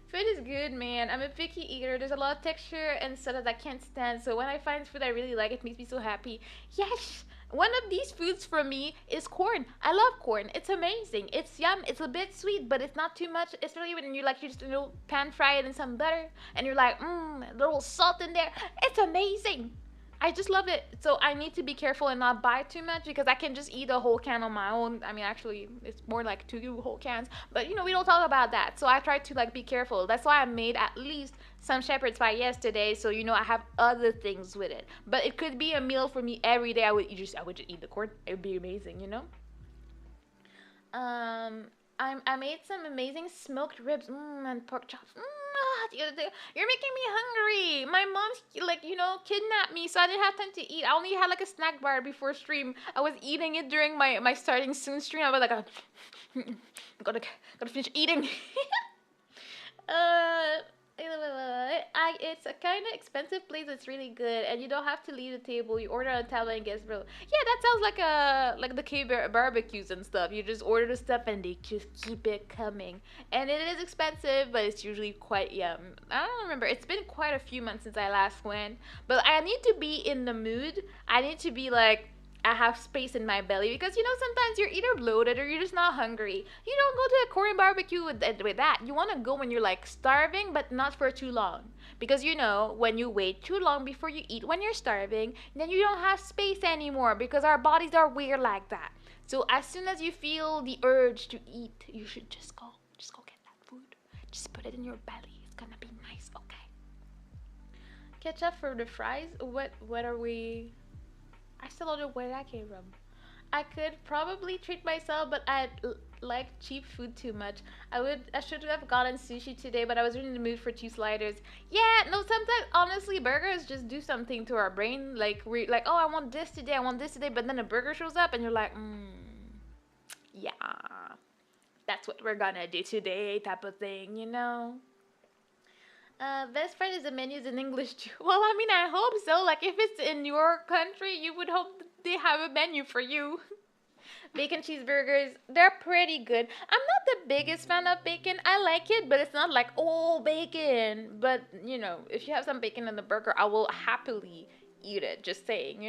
Food is good, man. I'm a picky eater. There's a lot of texture and stuff that I can't stand. So when I find food I really like, it makes me so happy. Yes, one of these foods for me is corn. I love corn. It's amazing. It's yum. It's a bit sweet, but it's not too much. It's really when you just pan fry it in some butter, and you're like, a little salt in there. It's amazing. I just love it. So I need to be careful and not buy too much because I can just eat a whole can on my own. I mean, actually, it's more like 2 whole cans. But we don't talk about that. So I try to like be careful. That's why I made at least some shepherd's pie yesterday. So I have other things with it. But it could be a meal for me every day. I would just eat the corn. It would be amazing. Um, I made some amazing smoked ribs and pork chops. You're making me hungry. My mom, like, kidnapped me, so I didn't have time to eat. I only had like a snack bar before stream. I was eating it during my starting soon stream. I was like, gotta finish eating. uh, it's a kind of expensive place. It's really good, and you don't have to leave the table. You order on the tablet and gets bro. Yeah, that sounds like the barbecues and stuff. You just order the stuff and they just keep it coming. And it is expensive, but it's usually quite yum. I don't remember. It's been quite a few months since I last went, but I need to be in the mood. I need to be like, I have space in my belly because sometimes you're either bloated or you're just not hungry. You don't go to a Korean barbecue with that. You want to go when you're like starving, but not for too long. Because when you wait too long before you eat when you're starving, then you don't have space anymore because our bodies are weird like that. So as soon as you feel the urge to eat, you should just go get that food. Just put it in your belly. It's gonna be nice, okay? Ketchup for the fries. What are we? I still don't know where that came from. I could probably treat myself, but like cheap food too much. I should have gotten sushi today, but I was really in the mood for 2 sliders. Yeah, no, sometimes honestly burgers just do something to our brain. Like we like, oh, I want this today, but then a burger shows up and you're like, yeah. That's what we're gonna do today, type of thing. Best friend is the menus in English too. Well, I mean, I hope so. Like, if it's in your country, you would hope that they have a menu for you. Bacon cheeseburgers, they're pretty good. I'm not the biggest fan of bacon. I like it, but it's not like, oh, bacon. But, if you have some bacon in the burger, I will happily eat it. Just saying.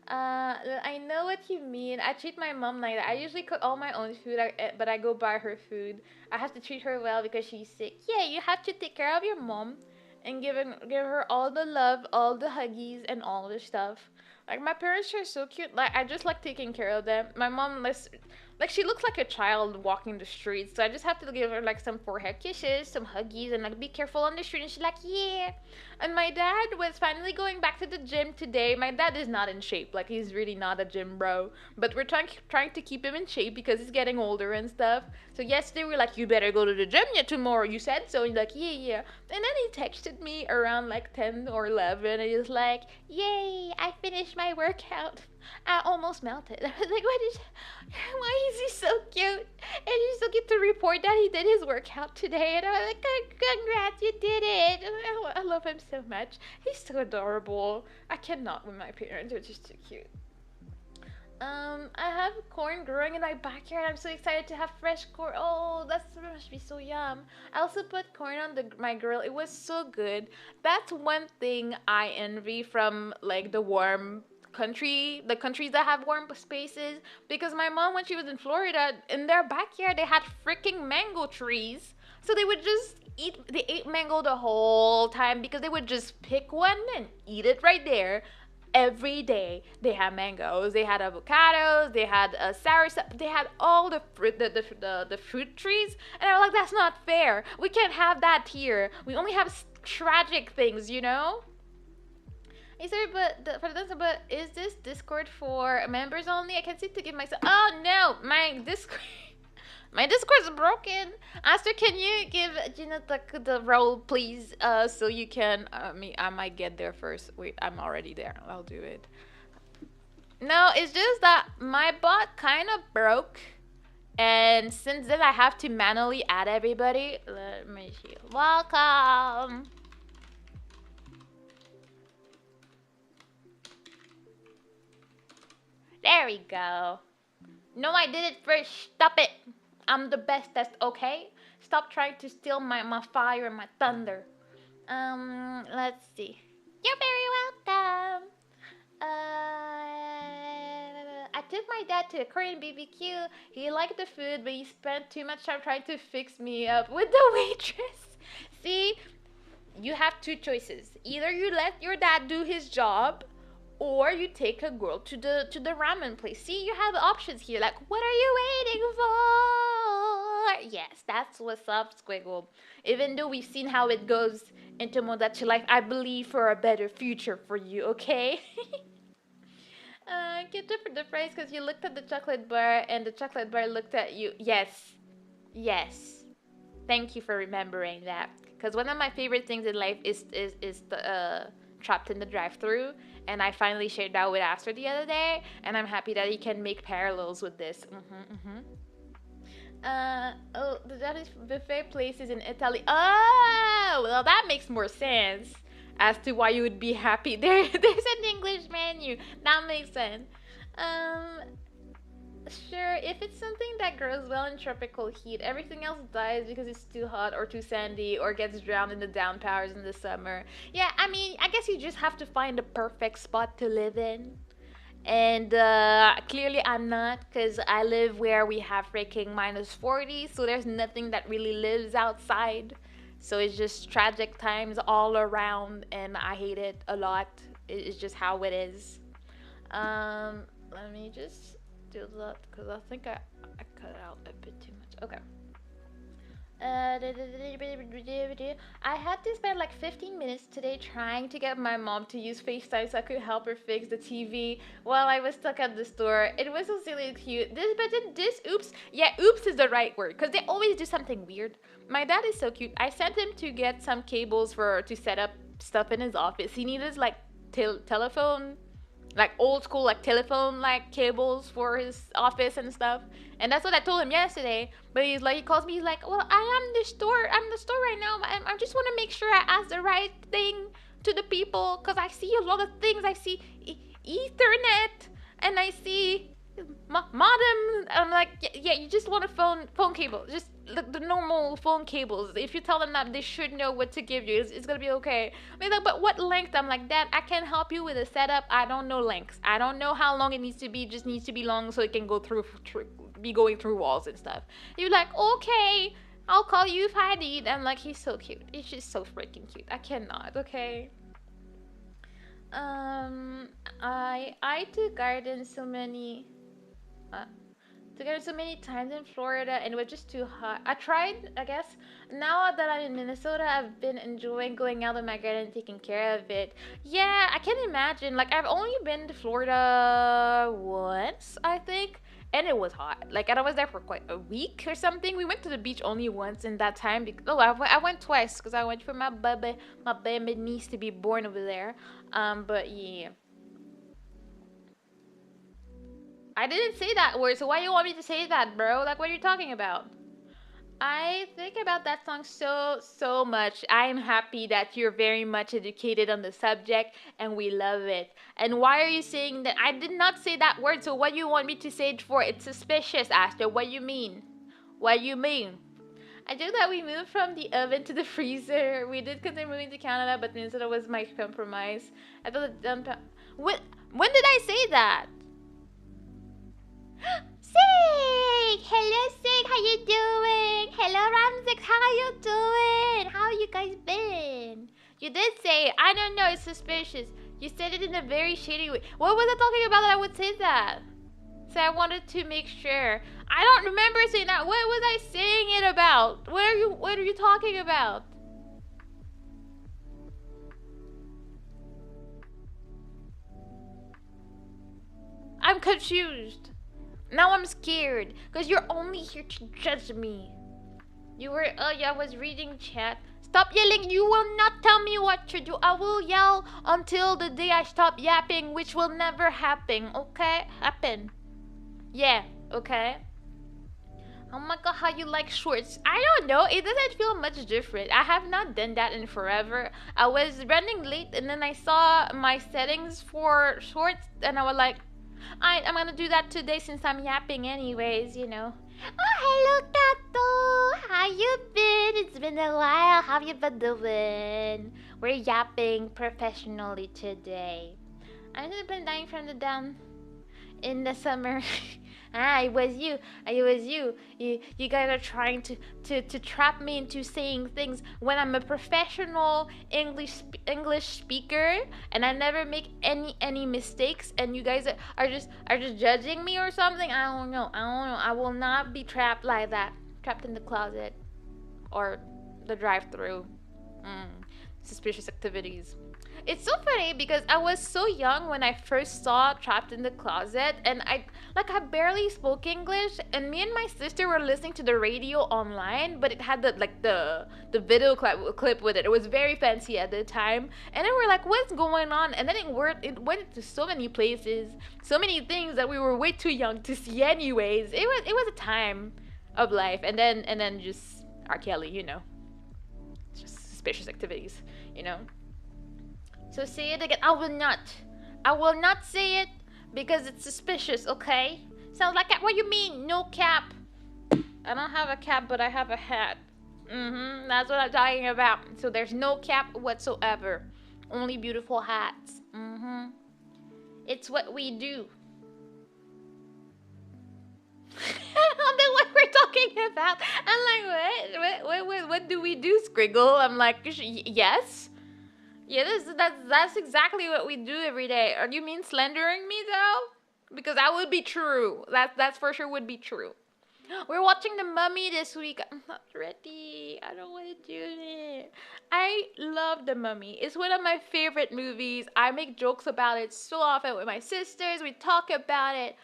I know what you mean. I treat my mom like that. I usually cook all my own food, but I go buy her food. I have to treat her well because she's sick. Yeah, you have to take care of your mom and give her all the love, all the huggies, and all the stuff. Like my parents are so cute. Like I just like taking care of them. My mom like she looks like a child walking the streets. So I just have to give her like some forehead kisses, some huggies, and like be careful on the street. And she's like, yeah. And my dad was finally going back to the gym today. My dad is not in shape. Like he's really not a gym bro. But we're trying to keep him in shape because he's getting older and stuff. So yesterday we were like, you better go to the gym yet tomorrow. You said so. And he's like, yeah, yeah. And then he texted me around like 10 or 11. And he was like, yay, I finished my workout. I almost melted. I was like, why is he so cute? And he's so cute to report that he did his workout today. And I was like, congrats, you did it. I love him so much. He's so adorable. I cannot with my parents. They're just too cute. I have corn growing in my backyard. I'm so excited to have fresh corn. Oh, that must be so yum. I also put corn on my grill. It was so good. That's one thing I envy from like the countries that have warm spaces. Because my mom, when she was in Florida, in their backyard they had freaking mango trees. So they would just they ate mango the whole time because they would just pick one and eat it right there every day. They had mangoes, they had avocados, they had sour stuff, they had all the fruit, the fruit trees, and I was like, that's not fair. We can't have that here. We only have tragic things, you know. Hey, sorry, but is this Discord for members only? I can see to give myself. Oh no, my Discord. My Discord's broken. Aster, can you give Gina the role, please? So you can. I might get there first. Wait, I'm already there. I'll do it. No, it's just that my bot kind of broke, and since then I have to manually add everybody. Let me see. Welcome. There we go. No, I did it first. Stop it. I'm the bestest, okay? Stop trying to steal my fire and my thunder. Let's see. You're very welcome. I took my dad to a Korean BBQ. He liked the food, but he spent too much time trying to fix me up with the waitress. See, you have two choices. Either you let your dad do his job, or you take a girl to the ramen place. See, you have options here. Like, what are you waiting for? Yes, that's what's up, Squiggle. Even though we've seen how it goes in Tomodachi life, I believe for a better future for you, okay? Get up for the price because you looked at the chocolate bar and the chocolate bar looked at you. Yes. Yes. Thank you for remembering that. Because one of my favorite things in life is the trapped in the drive-thru, and I finally shared that with Aster the other day, and I'm happy that he can make parallels with this. Oh, the Japanese buffet place is in Italy. Oh, well, that makes more sense as to why you would be happy. There's an English menu. That makes sense. Sure, if it's something that grows well in tropical heat, everything else dies because it's too hot or too sandy or gets drowned in the downpowers in the summer. Yeah, I mean, I guess you just have to find the perfect spot to live in. And clearly I'm not, because I live where we have freaking -40, so there's nothing that really lives outside. So it's just tragic times all around, and I hate it a lot. It's just how it is. Let me just do that, because I think I cut out a bit too much. Okay. I had to spend like 15 minutes today trying to get my mom to use FaceTime so I could help her fix the TV while I was stuck at the store. It was so silly and cute. This button, this, oops. Yeah, oops is the right word because they always do something weird. My dad is so cute. I sent him to get some cables to set up stuff in his office. He needed like telephone, like old school like telephone like cables for his office and stuff. And that's what I told him yesterday. But he calls me, he's like, well, I'm the store right now. I just want to make sure I ask the right thing to the people, because I see a lot of things. I see Ethernet, and I see modem. I'm like, yeah, you just want a phone cable, just the normal phone cables. If you tell them that, they should know what to give you. It's gonna be okay. I mean, like, but what length? I'm like, Dad, I can help you with a setup. I don't know lengths. I don't know how long it needs to be. It just needs to be long so it can go be going through walls and stuff. You're like, okay, I'll call you if I need. I'm like, he's so cute. He's just so freaking cute. I cannot. Okay. I to garden so many. together so many times in Florida, and it was just too hot. I tried, I guess. Now that I'm in Minnesota, I've been enjoying going out in my garden and taking care of it. Yeah, I can imagine. Like, I've only been to Florida once, I think, and it was hot. Like, and I was there for quite a week or something. We went to the beach only once in that time. Because, oh, I went twice because I went for my baby niece to be born over there. But yeah. I didn't say that word, so why you want me to say that, bro? Like, what are you talking about? I think about that song so much. I am happy that you're very much educated on the subject and we love it. And why are you saying that? I did not say that word, so what do you want me to say it for? It's suspicious, Astro. What you mean? What you mean? I do that we moved from the oven to the freezer. We did consider moving to Canada, but Minnesota was my compromise. I thought when did I say that? Sig! Hello, Sig. How you doing? Hello, Ramsix. How are you doing? How you guys been? You did say it. I don't know. It's suspicious. You said it in a very shady way. What was I talking about that I would say that? So I wanted to make sure. I don't remember saying that. What was I saying it about? What are you talking about? I'm confused. Now I'm scared because you're only here to judge me. You were, oh yeah, I was reading chat. Stop yelling. You will not tell me what to do. I will yell until the day I stop yapping, which will never happen. Okay? Happen. Yeah. Okay? Oh my god, how you like shorts? I don't know. It doesn't feel much different. I have not done that in forever. I was running late and then I saw my settings for shorts and I was like, I'm gonna do that today since I'm yapping anyways, you know. Oh, hello, Kato. How you been? It's been a while. How you been doing? We're yapping professionally today. I've been dying from the down in the summer. It was you. It was you. You guys are trying to trap me into saying things when I'm a professional English speaker and I never make any mistakes and you guys are just judging me or something. I don't know. I will not be trapped like that. Trapped in the closet or the drive-through. Suspicious activities. It's so funny because I was so young when I first saw Trapped in the Closet and I barely spoke English and me and my sister were listening to the radio online, but it had the video clip with it. It was very fancy at the time. And then we're like, what's going on? And then it went to so many places, so many things that we were way too young to see anyways. It was a time of life. And then just R. Kelly, you know. Just suspicious activities, you know. So say it again. I will not. I will not say it because it's suspicious, okay? Sounds like what you mean? No cap. I don't have a cap, but I have a hat. That's what I'm talking about. So there's no cap whatsoever. Only beautiful hats. It's what we do. I don't know what we're talking about. I'm like, what do we do, Scriggle? I'm like, yes. Yeah, that's exactly what we do every day. Are you mean slandering me though? Because that would be true. That's for sure would be true. We're watching The Mummy this week. I'm not ready. I don't want to do it. I love The Mummy. It's one of my favorite movies. I make jokes about it so often with my sisters. We talk about it.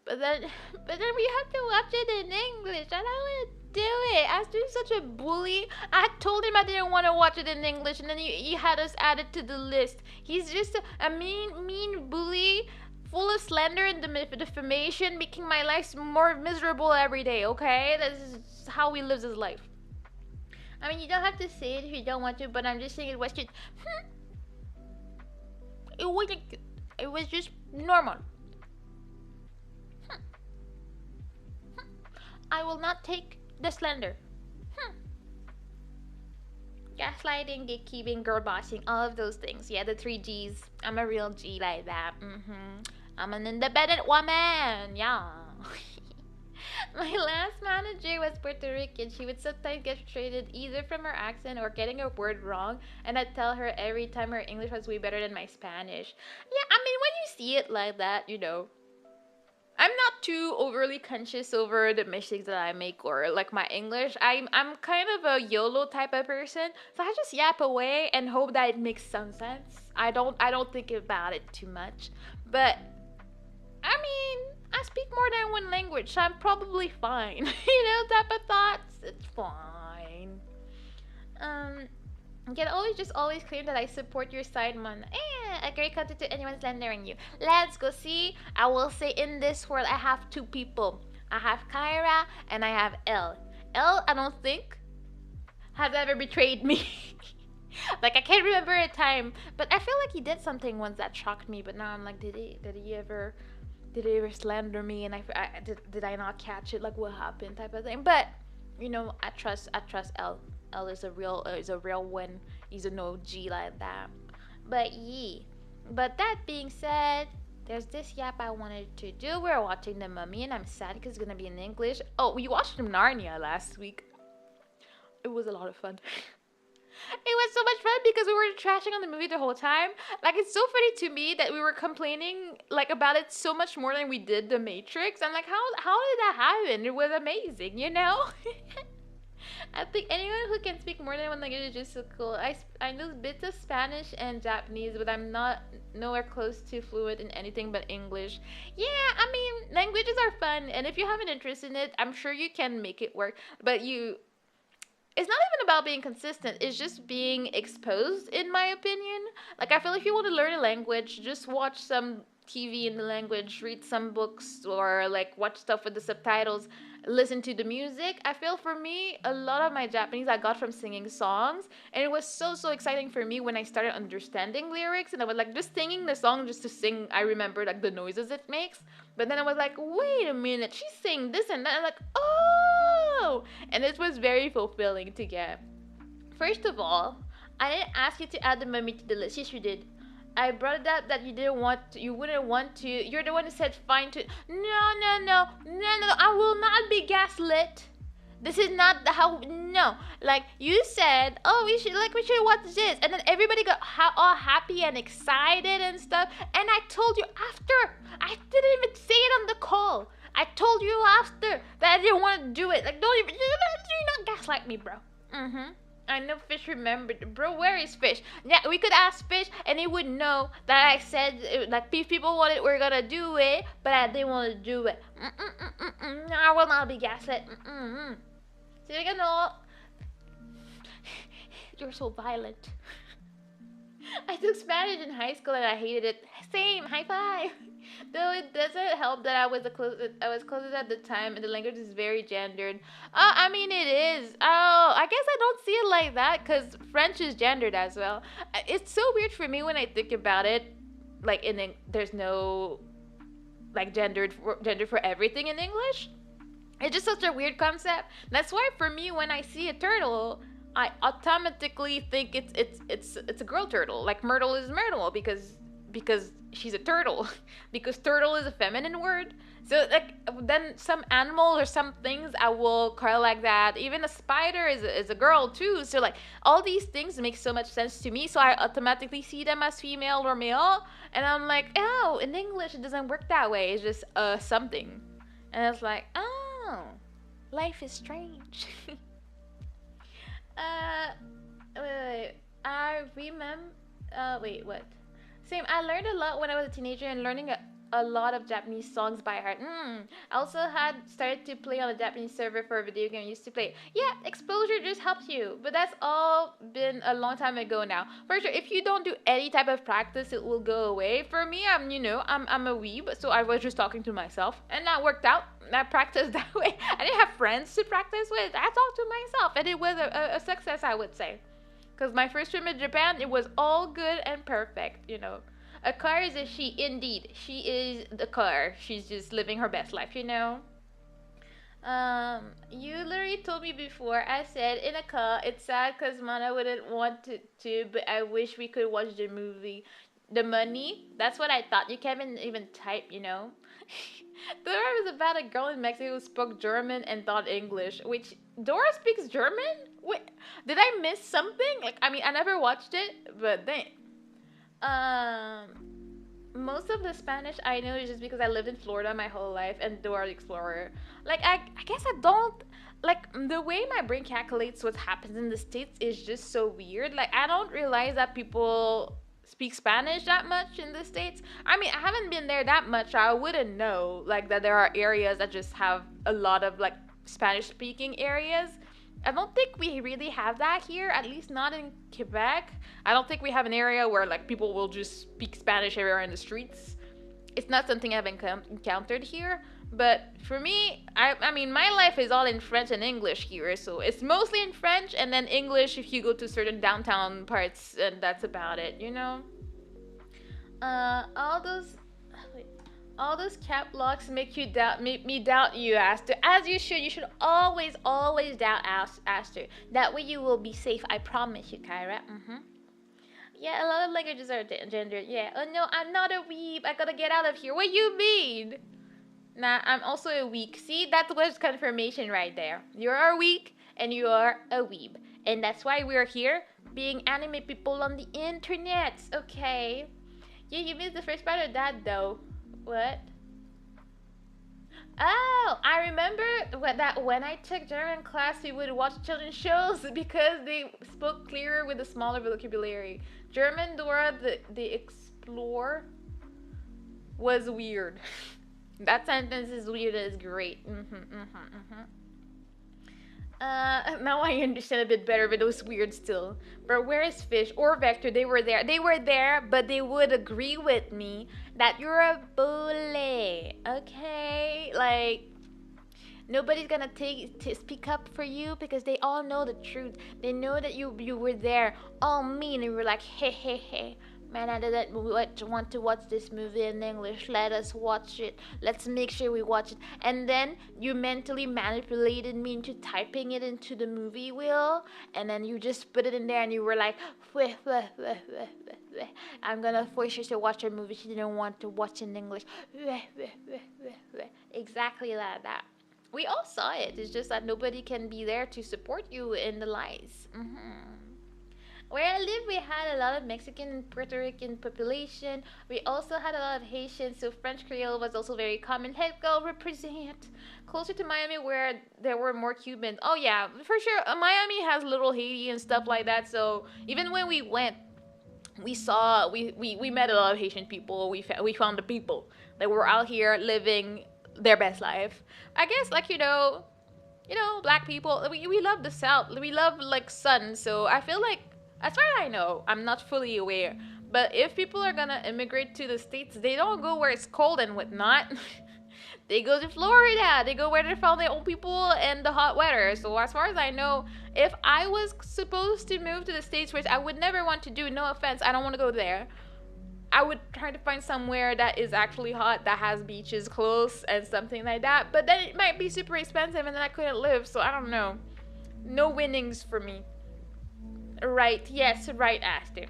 But then we have to watch it in English. I don't want to do it. Astu's such a bully. I told him I didn't want to watch it in English, and then he had us added to the list. He's just a mean bully, full of slander and defamation, making my life more miserable every day. Okay, this is how he lives his life. I mean, you don't have to say it if you don't want to, but I'm just saying it was just. It wasn't. It was just normal. I will not take the slender. Gaslighting, gatekeeping, girl bossing, all of those things. Yeah, the 3 Gs. I'm a real G like that. I'm an independent woman. Yeah. My last manager was Puerto Rican. She would sometimes get frustrated either from her accent or getting a word wrong, and I'd tell her every time her English was way better than my Spanish. Yeah, I mean, when you see it like that, you know, I'm not too overly conscious over the mistakes that I make or like my English. I'm kind of a YOLO type of person, so I just yap away and hope that it makes some sense. I don't think about it too much, but I mean I speak more than one language, so I'm probably fine. Type of thoughts. It's fine. Um, you can always claim that I support your side, man. A great content to anyone slandering you. Let's go see. I will say in this world I have two people. I have Kyra and I have L. L, I don't think has ever betrayed me. Like I can't remember a time, but I feel like he did something once that shocked me. But now I'm like, did he ever slander me? And did I not catch it? Like what happened? Type of thing. But I trust L. L is a real one. He's an OG like that. But yeah. But that being said, there's this yap I wanted to do. We're watching The Mummy, and I'm sad because it's gonna be in English. Oh, we watched Narnia last week. It was a lot of fun. It was so much fun because we were trashing on the movie the whole time. Like it's so funny to me that we were complaining like about it so much more than we did The Matrix. I'm like, how did that happen? It was amazing. I think anyone who can speak more than one language is just so cool. I know bits of Spanish and Japanese, but I'm not nowhere close to fluent in anything but English. Yeah, I mean, languages are fun, and if you have an interest in it, I'm sure you can make it work. But it's not even about being consistent. It's just being exposed, in my opinion. Like, I feel if you want to learn a language, just watch some TV in the language, read some books, or like watch stuff with the subtitles, listen to the music. I feel for me, a lot of my Japanese I got from singing songs, and it was so, so exciting for me when I started understanding lyrics, and I was like just singing the song just to sing. I remember like the noises it makes, but then I was like, wait a minute, she's saying this and that. I'm like, oh, and it was very fulfilling to get. First of all, I didn't ask you to add the mummy to the list. Yes, you did. I brought it up that you wouldn't want to. You're the one who said fine to. No, no, no, no, no. I will not be gaslit. This is not how. No, like you said, oh, we should watch this, and then everybody got all happy and excited and stuff. And I told you after. I didn't even say it on the call. I told you after that I didn't want to do it. Like, don't even do not gaslight me, bro. I know Fish remembered. Bro, where is Fish? Yeah, we could ask Fish and he would know that I said, like, if people wanted, we're gonna do it, but I didn't want to do it. No, I will not be gaslit. So you know, you're so violent. I took Spanish in high school and I hated it. Same, high five. Though it doesn't help that I was closest at the time and the language is very gendered. I mean it is. Oh, I guess I don't see it like that because French is gendered as well. It's so weird for me when I think about it. Like there's no like gender for everything in English. It's just such a weird concept. That's why for me when I see a turtle, I automatically think it's a girl turtle. Like Myrtle is Myrtle because she's a turtle. Because turtle is a feminine word. So like then some animal or some things I will call like that. Even a spider is a girl too. So like all these things make so much sense to me. So I automatically see them as female or male. And I'm like, oh, in English it doesn't work that way. It's just something. And it's like, oh, life is strange. Wait. I remember. Wait, what? Same. I learned a lot when I was a teenager and learning a lot of Japanese songs by heart. I also had started to play on a Japanese server for a video game I used to play. Yeah, exposure just helps you, but that's all been a long time ago now. For sure, if you don't do any type of practice, it will go away. For me, I'm a weeb, so I was just talking to myself, and that worked out. I practiced that way. I didn't have friends to practice with. I talked to myself, and it was a success, I would say. Because my first trip in Japan, it was all good and perfect, A car is a she, indeed. She is the car. She's just living her best life. You literally told me before, I said, in a car, it's sad because Mana wouldn't want to, but I wish we could watch the movie. The Money, that's what I thought. You can't even type, Dora was about a girl in Mexico who spoke German and thought English. Which Dora speaks German? Wait, did I miss something? Like, I mean, I never watched it, but then, Most of the Spanish I know is just because I lived in Florida my whole life and Dora the Explorer. Like I guess I don't like the way my brain calculates what happens in the States is just so weird. Like I don't realize that people speak Spanish that much in the States. I mean, I haven't been there that much. So I wouldn't know like that there are areas that just have a lot of like Spanish speaking areas. I don't think we really have that here, at least not in Quebec. I don't think we have an area where like people will just speak Spanish everywhere in the streets. It's not something I've encountered here. But for me, I mean, my life is all in French and English here, so it's mostly in French and then English if you go to certain downtown parts, and that's about it, you know. All those wait, all those cap locks make me doubt you, Aster. As you should. You should always doubt Aster. That way you will be safe. I promise you, Kyra. Yeah, a lot of languages are gendered. Yeah. Oh no, I'm not a weeb. I gotta get out of here. What you mean? Nah, I'm also a weak. See, that was confirmation right there. You are weak and you are a weeb. And that's why we're here, being anime people on the internet. Okay. Yeah, you missed the first part of that though. What? Oh, I remember that when I took German class, we would watch children's shows because they spoke clearer with a smaller vocabulary. German Dora the Explorer was weird. That sentence is weird. Is great. Now I understand a bit better, but it was weird still. But where is Fish or Vector? They were there. They were there, but they would agree with me that you're a bully. Okay, like nobody's gonna speak up for you because they all know the truth. They know that you were there, all mean, and you were like, hey. Man, I didn't want to watch this movie in English. Let us watch it. Let's make sure we watch it. And then you mentally manipulated me into typing it into the movie wheel. And then you just put it in there and you were like, I'm gonna force her to watch a movie she didn't want to watch in English. Exactly like that. We all saw it. It's just that nobody can be there to support you in the lies. Where I live, we had a lot of Mexican and Puerto Rican population. We also had a lot of Haitians, so French Creole was also very common. Head girl represent. Closer to Miami, where there were more Cubans. Oh yeah, for sure. Miami has little Haiti and stuff like that. So even when we went, we met a lot of Haitian people. We found the people that were out here living their best life. I guess like black people. We love the South. We love like sun. So I feel like. As far as I know, I'm not fully aware, but if people are gonna immigrate to the States, they don't go where it's cold and whatnot. They go to Florida. They go where they found their own people and the hot weather. So as far as I know, if I was supposed to move to the States, which I would never want to do, no offense, I don't want to go there, I would try to find somewhere that is actually hot, that has beaches close and something like that. But then it might be super expensive and then I couldn't live, so I don't know. No winnings for me. Right, yes, right, Aston.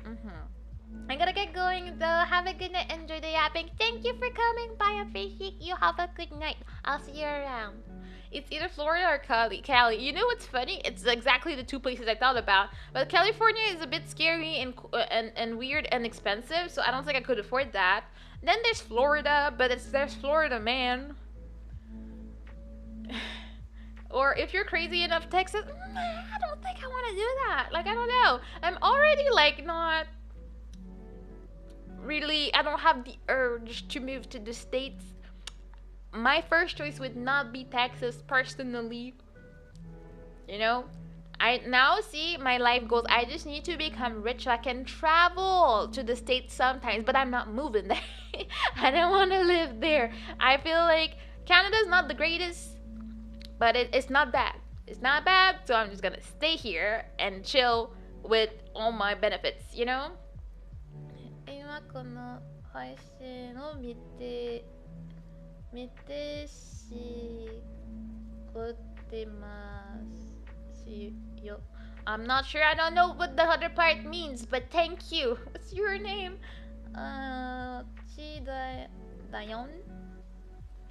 I'm gonna get going though. Have a good night. Enjoy the yapping. Thank you for coming by. I appreciate you. Have a good night. I'll see you around. It's either Florida or Cali. You know what's funny? It's exactly the two places I thought about. But California is a bit scary and weird and expensive, so I don't think I could afford that. Then there's Florida, but there's Florida, man. Or if you're crazy enough, Texas, I don't think I want to do that. Like, I don't know. I'm already, like, not really, I don't have the urge to move to the States. My first choice would not be Texas, personally. You know? I now see my life goals. I just need to become rich so I can travel to the States sometimes, but I'm not moving there. I don't want to live there. I feel like Canada's not the greatest, but it's not bad. It's not bad, so I'm just gonna stay here and chill with all my benefits, you know? 今この配信を見てますよ. I'm not sure. I don't know what the other part means, but thank you. What's your name? Dayon?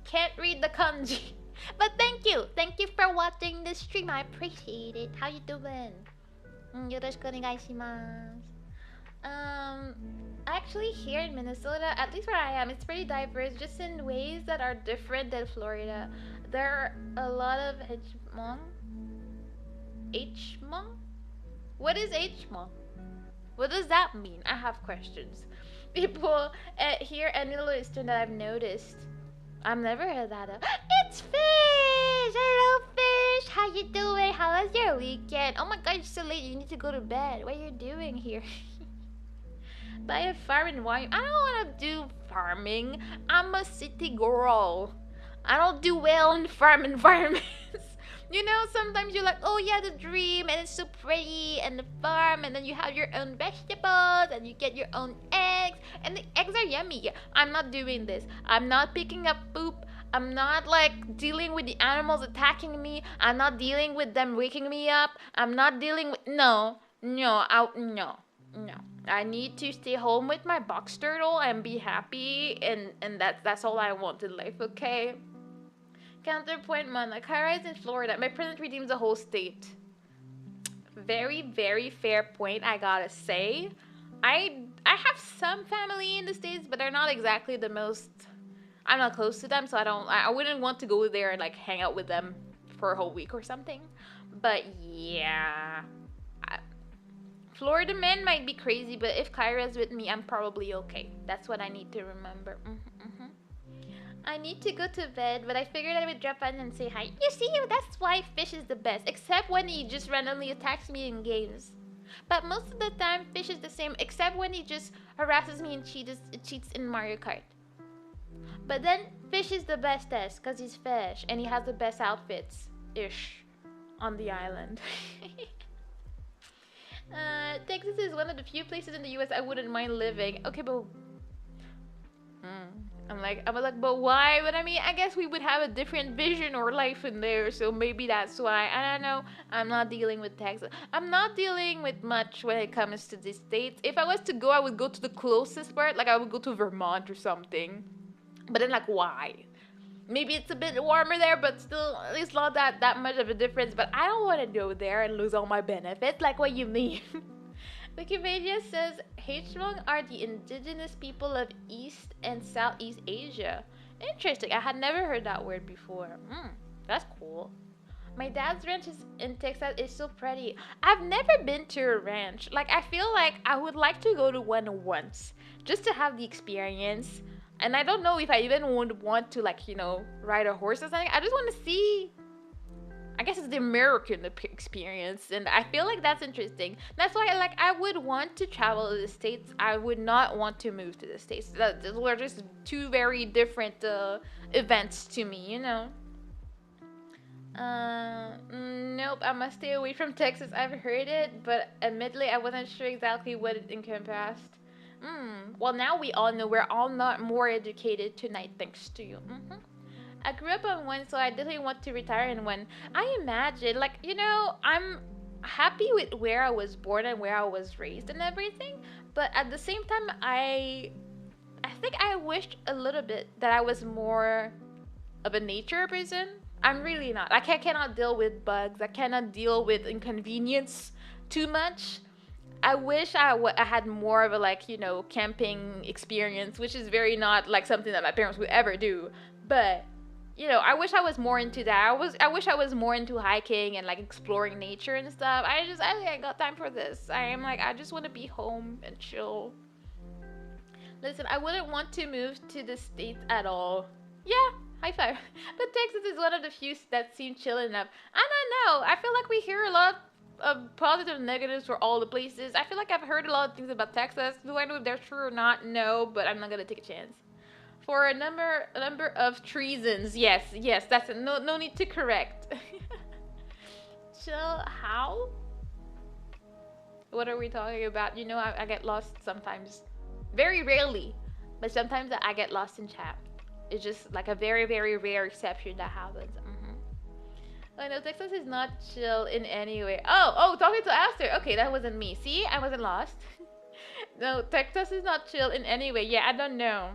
Can't read the kanji. But thank you. Thank you for watching the stream. I appreciate it. How you doing? よろしくお願いします. Actually, here in Minnesota, at least where I am, it's pretty diverse, just in ways that are different than Florida. There are a lot of Hmong. Hmong? What is Hmong? What does that mean? I have questions. People here in Middle Eastern that I've noticed. I've never heard that. It's Fish! Hello, Fish! How you doing? How was your weekend? Oh my god, it's so late. You need to go to bed. What are you doing here? Buy a farm in Wyoming. I don't want to do farming. I'm a city girl. I don't do well in farm environments. You know, sometimes you're like, oh yeah, the dream, and it's so pretty, and the farm, and then you have your own vegetables, and you get your own eggs, and the eggs are yummy. I'm not doing this. I'm not picking up poop. I'm not like dealing with the animals attacking me. I'm not dealing with them waking me up. I'm not dealing with no. I need to stay home with my box turtle and be happy, and that's all I want in life. Okay. Counterpoint Monarch. High rise in Florida. My president redeems the whole state. Very, very fair point, I gotta say. I have some family in the States, but they're not exactly the most. I'm not close to them, so I wouldn't want to go there and like hang out with them for a whole week or something. But yeah. Florida men might be crazy, but if Kyra's with me, I'm probably okay. That's what I need to remember. I need to go to bed, but I figured I would drop in and say hi. You see, that's why Fish is the best, except when he just randomly attacks me in games. But most of the time, Fish is the same, except when he just harasses me and cheats in Mario Kart. But then, Fish is the bestest, because he's Fish, and he has the best outfits-ish on the island. Texas is one of the few places in the US I wouldn't mind living. Okay, but... I'm like, but why? But I mean, I guess we would have a different vision or life in there, so maybe that's why. I don't know. I'm not dealing with Texas. I'm not dealing with much when it comes to the States. If I was to go, I would go to the closest part. Like, I would go to Vermont or something. But then, like, why? Maybe it's a bit warmer there, but still, it's not that much of a difference. But I don't want to go there and lose all my benefits. Like, what you mean? Wikipedia says Hmong are the indigenous people of East and Southeast Asia. Interesting. I had never heard that word before. That's cool. My dad's ranch in Texas is so pretty. I've never been to a ranch. Like, I feel like I would like to go to one once, just to have the experience. And I don't know if I even would want to, like, you know, ride a horse or something. I just want to see. I guess it's the American experience, and I feel like that's interesting. That's why, like, I would want to travel to the States. I would not want to move to the States. Those were just two very different events to me, you know. Nope, I must stay away from Texas. I've heard it, but admittedly, I wasn't sure exactly what it encompassed. Well, now we all know. We're all not more educated tonight, thanks to you. I grew up on one, so I definitely want to retire in one. I imagine, like, you know, I'm happy with where I was born and where I was raised and everything, but at the same time, I think I wished a little bit that I was more of a nature person. I'm really not. I cannot deal with bugs. I cannot deal with inconvenience too much. I wish I had more of a, like, you know, camping experience, which is very not like something that my parents would ever do, but you know, I wish I was more into that. I wish I was more into hiking and like exploring nature and stuff. I think I got time for this. I just want to be home and chill. Listen, I wouldn't want to move to the States at all. Yeah, high five. But Texas is one of the few that seem chill enough. I don't know. I feel like we hear a lot of positive and negatives for all the places. I feel like I've heard a lot of things about Texas. Do I know if they're true or not? No, but I'm not gonna take a chance. For a number of treasons. Yes, that's it. No need to correct. Chill, how? What are we talking about? You know, I get lost sometimes. Very rarely, but sometimes I get lost in chat. It's just like a very, very rare exception that happens. Oh no, Texas is not chill in any way. Oh, talking to Aster. Okay, that wasn't me. See, I wasn't lost. No, Texas is not chill in any way. Yeah, I don't know.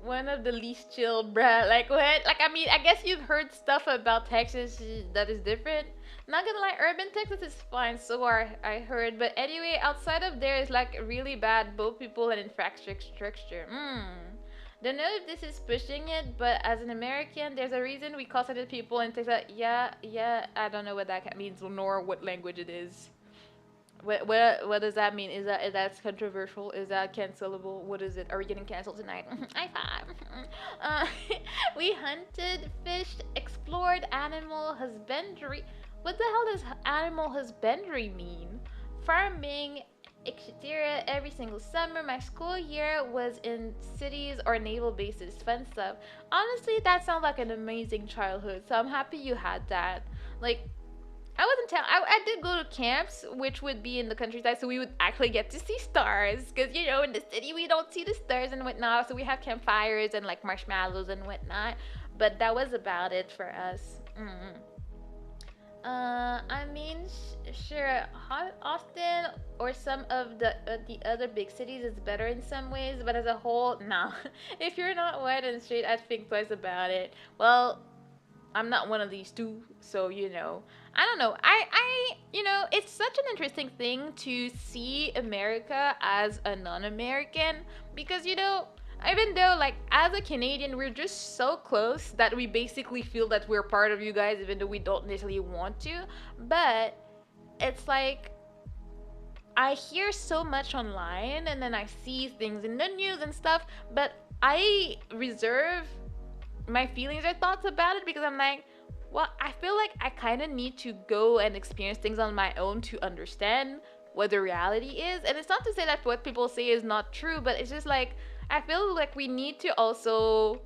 one of the least chill, bruh. Like what? Like I mean, I guess you've heard stuff about Texas that is different. Not gonna lie, urban Texas is fine. So I heard, but anyway, outside of there is like really bad, both people and infrastructure. Don't know if this is pushing it, but as an American, there's a reason we call certain people in Texas. Yeah, yeah. I don't know what that means nor what language it is. What does that mean? Is that controversial? Is that cancelable? What is it? Are we getting canceled tonight? High five. uh, we hunted, fished, explored animal husbandry. What the hell does animal husbandry mean? Farming, etc. Every single summer. My school year was in cities or naval bases. Fun stuff. Honestly, that sounds like an amazing childhood. So I'm happy you had that. Like I wasn't tell. I did go to camps, which would be in the countryside, so we would actually get to see stars. Cause you know, in the city we don't see the stars and whatnot. So we have campfires and like marshmallows and whatnot. But that was about it for us. I mean, sure, Austin or some of the other big cities is better in some ways, but as a whole, nah. If you're not white and straight, I'd think twice about it. Well, I'm not one of these two, so you know. I don't know. You know, it's such an interesting thing to see America as a non-American because, you know, even though, like, as a Canadian, we're just so close that we basically feel that we're part of you guys, even though we don't necessarily want to. But it's like, I hear so much online and then I see things in the news and stuff, but I reserve my feelings or thoughts about it because I'm like, well, I feel like I kind of need to go and experience things on my own to understand what the reality is. And it's not to say that what people say is not true, but it's just like, I feel like we need to also,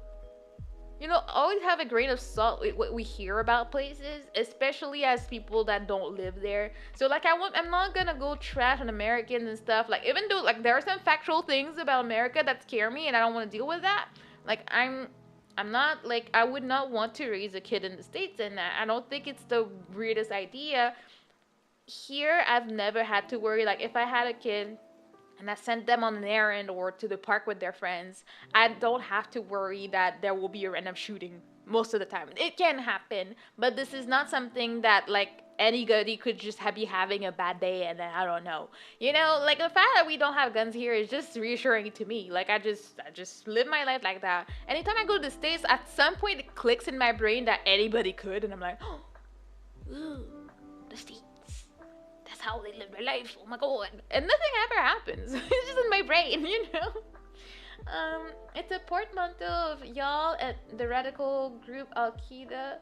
you know, always have a grain of salt with what we hear about places, especially as people that don't live there. So like I'm not gonna go trash on Americans and stuff. Like even though like there are some factual things about America that scare me and I don't want to deal with that. Like I'm not like I would not want to raise a kid in the States, and I don't think it's the weirdest idea. Here I've never had to worry like if I had a kid and I sent them on an errand or to the park with their friends, I don't have to worry that there will be a random shooting most of the time. It can happen, but this is not something that like anybody could just be having a bad day and then I don't know. You know, like the fact that we don't have guns here is just reassuring to me. Like I just live my life like that. Anytime I go to the States, at some point it clicks in my brain that anybody could, and I'm like, oh, ooh, the States. That's how they live their life. Oh my god. And nothing ever happens. It's just in my brain, you know? It's a portmanteau of y'all at the radical group Al Qaeda.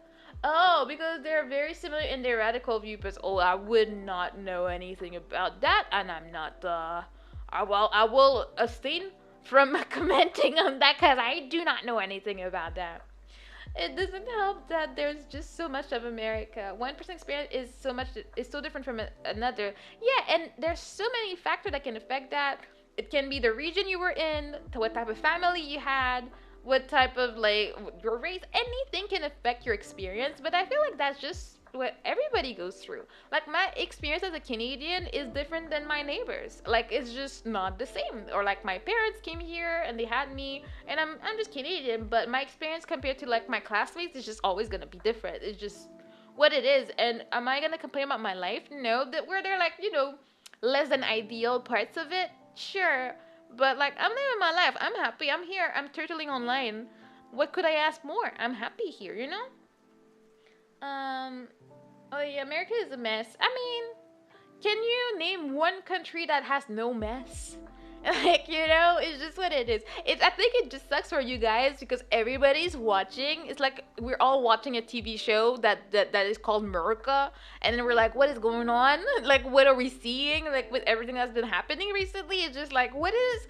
Oh, because they're very similar in their radical viewpoints. Oh, I would not know anything about that, and I'm not. I will abstain from commenting on that because I do not know anything about that. It doesn't help that there's just so much of America. One person experience is so different from another. Yeah, and there's so many factors that can affect that. It can be the region you were in, to what type of family you had, what type of like your race. Anything can affect your experience. But I feel like that's just what everybody goes through. Like my experience as a Canadian is different than my neighbors. Like it's just not the same. Or like my parents came here and they had me, and I'm just Canadian, but my experience compared to like my classmates is just always gonna be different. It's just what it is. And am I gonna complain about my life? No. That where they're like, you know, less than ideal parts of it, sure. But like I'm living my life. I'm happy. I'm here. I'm turtling online. What could I ask more? I'm happy here, you know? Oh yeah, America is a mess. I mean, can you name one country that has no mess? Like, you know, it's just what it is. I think it just sucks for you guys because everybody's watching. It's like we're all watching a TV show that is called America, and then we're like, what is going on? Like, what are we seeing? Like, with everything that's been happening recently, it's just like, what is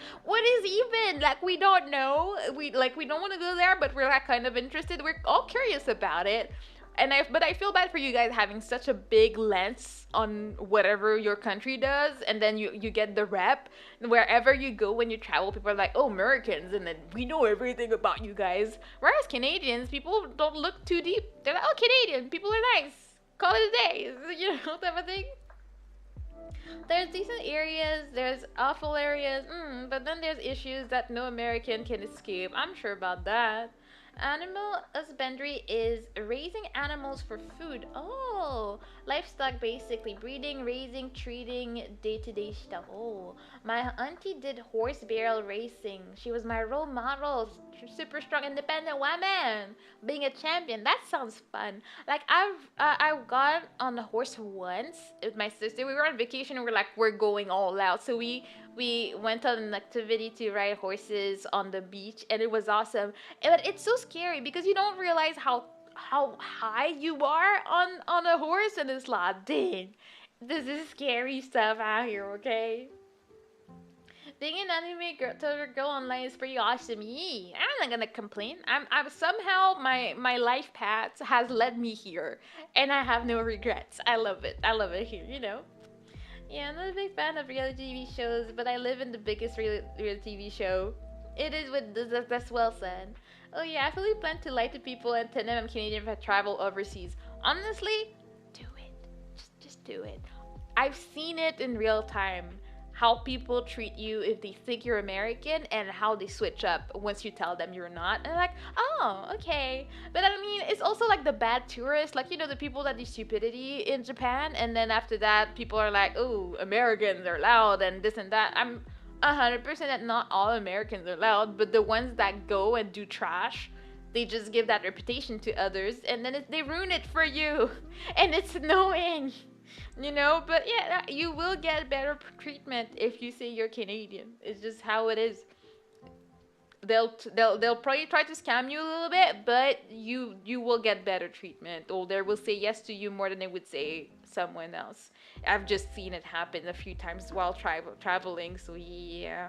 even? Like, we don't know. We don't want to go there, but we're like kind of interested. We're all curious about it. But I feel bad for you guys having such a big lens on whatever your country does, and then you get the rep. Wherever you go when you travel, people are like, oh, Americans, and then we know everything about you guys. Whereas Canadians, people don't look too deep. They're like, oh, Canadian, people are nice. Call it a day, you know, type of thing. There's decent areas, there's awful areas, but then there's issues that no American can escape. I'm sure about that. Animal husbandry is raising animals for food. Oh, livestock basically breeding, raising, treating, day-to-day stuff. Oh, my auntie did horse barrel racing. She was my role model. Super strong, independent woman, being a champion. That sounds fun. Like I got on a horse once with my sister. We were on vacation and we're going all out. So we went on an activity to ride horses on the beach and it was awesome. But it's so scary because you don't realize how high you are on a horse and it's like, dang, this is scary stuff out here, okay? Being an anime girl online is pretty awesome. Yee. I'm not gonna complain. I'm somehow my life path has led me here, and I have no regrets. I love it. I love it here. You know. Yeah, I'm not a big fan of reality TV shows, but I live in the biggest real TV show. It is with that's well said. Oh yeah, I fully plan to lie to people and tell them I'm Canadian if I travel overseas. Honestly, do it. Just do it. I've seen it in real time. How people treat you if they think you're American and how they switch up once you tell them you're not. And like, oh, okay. But I mean, it's also like the bad tourists, like, you know, the people that do stupidity in Japan. And then after that, people are like, oh, Americans are loud and this and that. I'm 100% that not all Americans are loud, but the ones that go and do trash, they just give that reputation to others and then they ruin it for you. And it's annoying. You know, but yeah, you will get better treatment if you say you're Canadian. It's just how it is. They'll probably try to scam you a little bit, but you will get better treatment, or they will say yes to you more than they would say someone else. I've just seen it happen a few times while traveling. So yeah.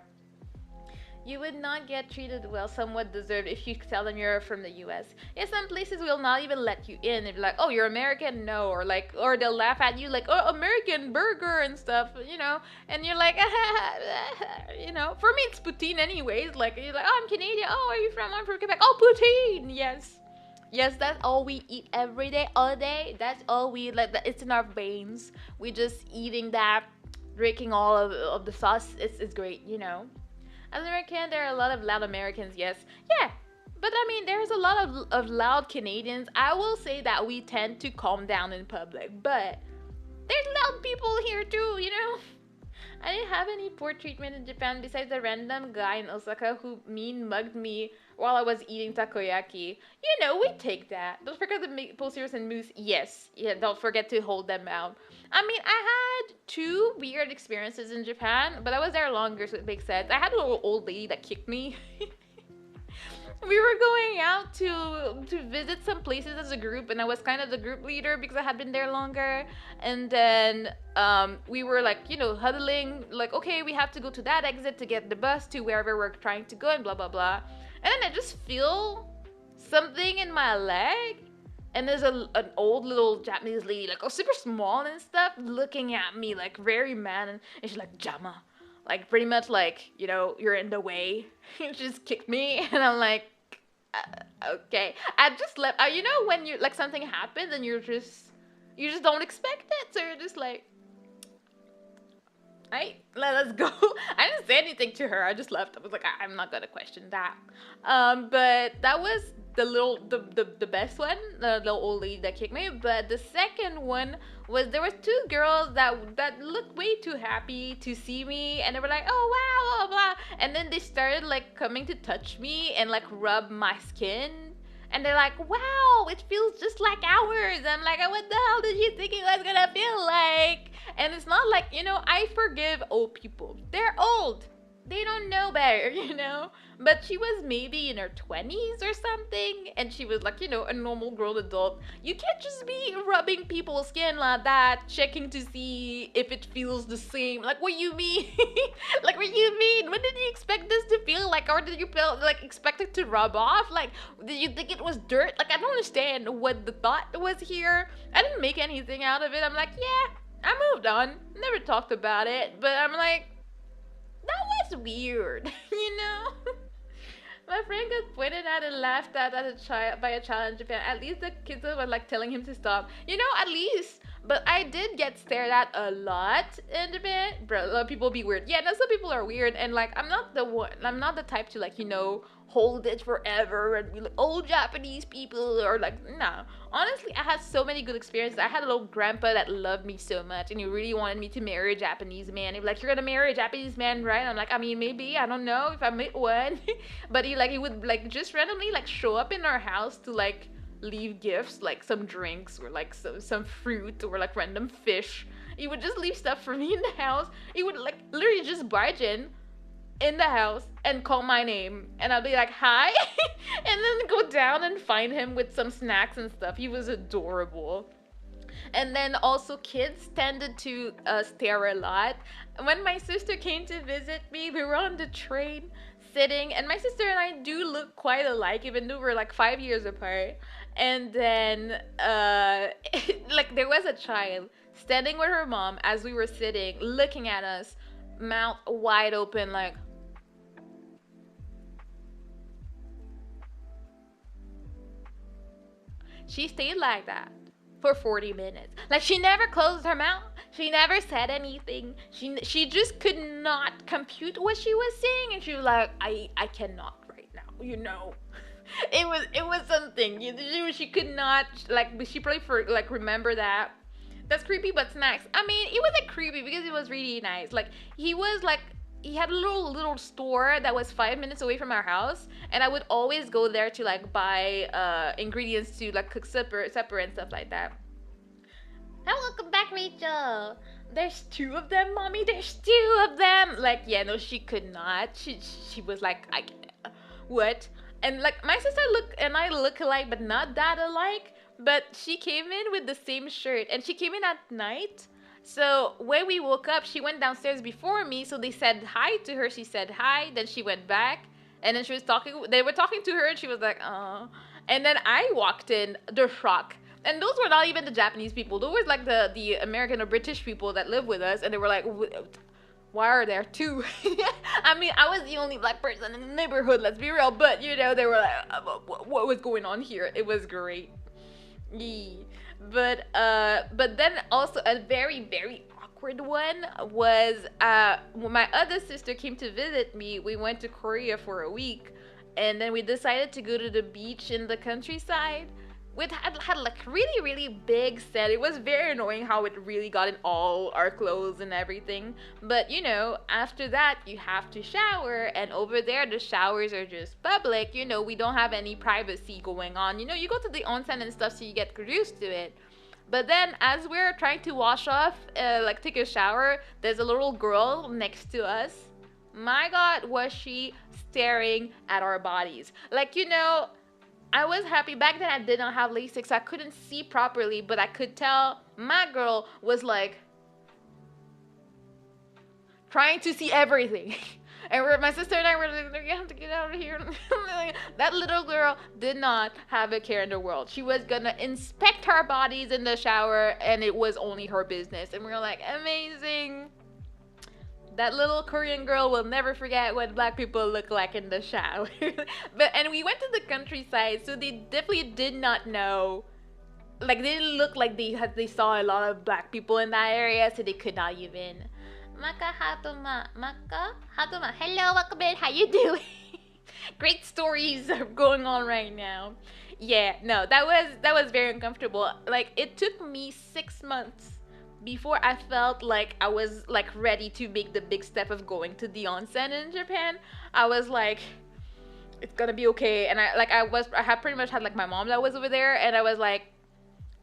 You would not get treated well, somewhat deserved, if you tell them you're from the US. Yeah, some places will not even let you in. They'll be like, oh, you're American? No. Or like, or they'll laugh at you like, oh, American burger and stuff, you know? And you're like, you know, for me it's poutine anyways. Like, you're like, oh, I'm Canadian. Oh, are you from? I'm from Quebec. Oh, poutine. Yes. Yes, that's all we eat every day, all day. That's all we, like, it's in our veins. We just eating that, drinking all of the sauce. It's great, you know? As an American, there are a lot of loud Americans, yes. Yeah, but I mean, there's a lot of loud Canadians. I will say that we tend to calm down in public, but there's loud people here too, you know? I didn't have any poor treatment in Japan besides the random guy in Osaka who mugged me while I was eating takoyaki. You know, we take that. Don't forget the maple syrup and mousse. Yes. Yeah, don't forget to hold them out. I mean, I had two weird experiences in Japan, but I was there longer, so it makes sense. I had a little old lady that kicked me. We were going out to visit some places as a group, and I was kind of the group leader because I had been there longer. And then we were like, you know, huddling, like, okay, we have to go to that exit to get the bus to wherever we're trying to go, and blah blah blah. And then I just feel something in my leg, and there's an old little Japanese lady, like, oh, super small and stuff, looking at me like very mad, and she's like, Jama. Like, pretty much like, you know, you're in the way. She just kicked me, and I'm like, okay. I just left. You know, when you, like, something happens and you just don't expect it, so you're just like, right, let us go. I didn't say anything to her. I just left. I was like, I'm not gonna question that. But that was the best one, the old lady that kicked me. But the second one was, there was two girls that looked way too happy to see me, and they were like, oh wow, blah blah, and then they started like coming to touch me and like rub my skin. And they're like, wow, it feels just like ours. I'm like, what the hell did you think it was gonna feel like? And it's not like, you know, I forgive old people. They're old. They don't know better, you know? But she was maybe in her 20s or something, and she was like, you know, a normal grown adult. You can't just be rubbing people's skin like that, checking to see if it feels the same. Like, what you mean? Like, what you mean? What did you expect this to feel like? Or did you feel, like, expect it to rub off? Like, did you think it was dirt? Like, I don't understand what the thought was here. I didn't make anything out of it. I'm like, yeah, I moved on. Never talked about it. But I'm like, that was weird, you know? My friend got pointed at and laughed at by a child in Japan. At least the kids were like telling him to stop. You know, at least But I did get stared at a lot in Japan. Bro, a lot of people be weird. Yeah, no, some people are weird, and like I'm not the one. I'm not the type to like hold it forever and be like old Japanese people or like nah. Honestly, I had so many good experiences. I had a little grandpa that loved me so much, and he really wanted me to marry a Japanese man. He'd be like, "You're gonna marry a Japanese man, right?" I'm like, "I mean, maybe. I don't know if I meet one." But he would like just randomly like show up in our house to like leave gifts like some drinks or like some fruit or like random fish. He would just leave stuff for me in the house. He would like literally just barge in the house and call my name, and I'll be like hi and then go down and find him with some snacks and stuff. He was adorable. And then also kids tended to stare a lot. When my sister came to visit me, we were on the train sitting, and my sister and I do look quite alike, even though we're like 5 years apart. And then like there was a child standing with her mom as we were sitting, looking at us, mouth wide open, like she stayed like that for 40 minutes. Like she never closed her mouth. She never said anything. She just could not compute what she was saying, and she was like, I cannot right now, it was something. She could not like, but she probably for like remember that. That's creepy, but snacks. I mean, it wasn't creepy because it was really nice. Like he was like he had a little store that was 5 minutes away from our house, and I would always go there to like buy ingredients to like cook supper and stuff like that. Hi, welcome back, Rachel. There's two of them, mommy. There's two of them. Like, yeah, no, she could not. She was like, what? And like my sister look and I look alike, but not that alike. But she came in with the same shirt, and she came in at night. So when we woke up, she went downstairs before me. So they said hi to her. She said hi. Then she went back, and then she was talking. They were talking to her, and she was like, "Oh." And then I walked in, the shock. And those were not even the Japanese people. Those were like the American or British people that live with us, and they were like, why are there two? I mean, I was the only black person in the neighborhood, let's be real, but they were like, what was going on here? It was great. Yeah. But then also a very, very awkward one was when my other sister came to visit me. We went to Korea for a week, and then we decided to go to the beach in the countryside. We had like really, really big set. It was very annoying how it really got in all our clothes and everything. But after that you have to shower, and over there the showers are just public. We don't have any privacy going on. You go to the onsen and stuff, so you get used to it. But then as we're trying to wash off, like take a shower, there's a little girl next to us. My God, was she staring at our bodies. Like, I was happy. Back then I did not have LASIK, so I couldn't see properly, but I could tell my girl was like trying to see everything. And my sister and I were like, you have to get out of here. That little girl did not have a care in the world. She was gonna inspect our bodies in the shower, and it was only her business. And we were like, amazing. That little Korean girl will never forget what black people look like in the shower. And we went to the countryside, so they definitely did not know. Like, they didn't look like they saw a lot of black people in that area, so they could not even. Maka Hatuma. Maka Hatuma. Hello, welcome in. How you doing? Great stories are going on right now. Yeah, no, that was very uncomfortable. Like, it took me 6 months before I felt like I was like ready to make the big step of going to the onsen in Japan. I was like, it's gonna be okay. And I had pretty much had like my mom that was over there, and I was like,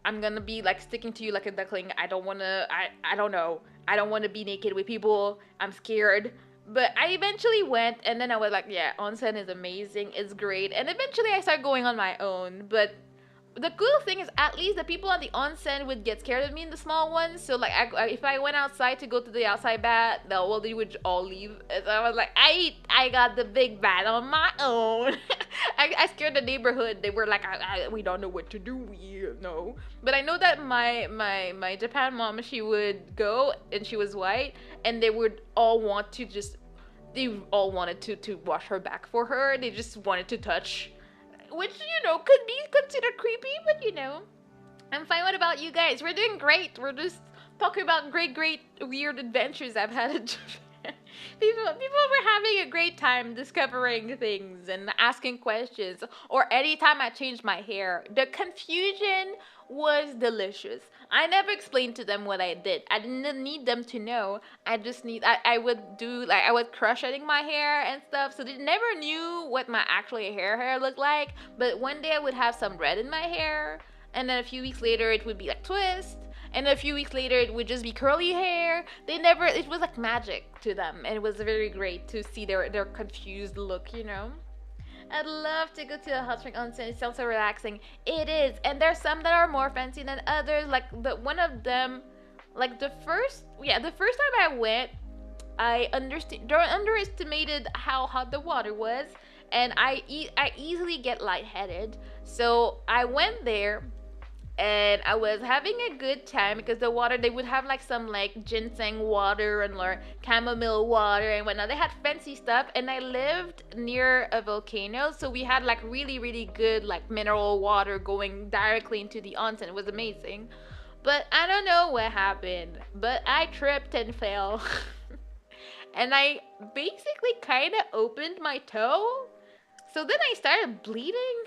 I'm gonna be like sticking to you like a duckling. I don't want to be naked with people. I'm scared. But I eventually went, and then I was like, yeah, onsen is amazing. It's great. And eventually I started going on my own. But the cool thing is, at least the people on the onsen would get scared of me in the small ones. So like, if I went outside to go to the outside bath, they would all leave. And so I was like, I got the big bath on my own. I scared the neighborhood. They were like, we don't know what to do. We know. But I know that my Japan mom, she would go, and she was white, and they would all want to they all wanted to wash her back for her. They just wanted to touch. Which, could be considered creepy, but I'm fine. What about you guys? We're doing great. We're just talking about great, weird adventures I've had in Japan. People were having a great time discovering things and asking questions. Or anytime I changed my hair, the confusion was delicious. I never explained to them what I did. I didn't need them to know. I would do like I would crocheting my hair and stuff, so they never knew what my actually hair looked like. But one day I would have some red in my hair, and then a few weeks later it would be like twist, and a few weeks later it would just be curly hair. They never, it was like magic to them, and it was very great to see their confused look, you know. I'd love to go to a hot spring onsen. It sounds so relaxing. It is, and there's some that are more fancy than others. Like the one of them, like the first time I went, underestimated how hot the water was, and I easily get lightheaded. So I went there and I was having a good time because the water, they would have like some like ginseng water and like chamomile water and whatnot. They had fancy stuff, and I lived near a volcano, so we had like really good like mineral water going directly into the onsen. It was amazing. But I don't know what happened, but I tripped and fell. And I basically kind of opened my toe. So then I started bleeding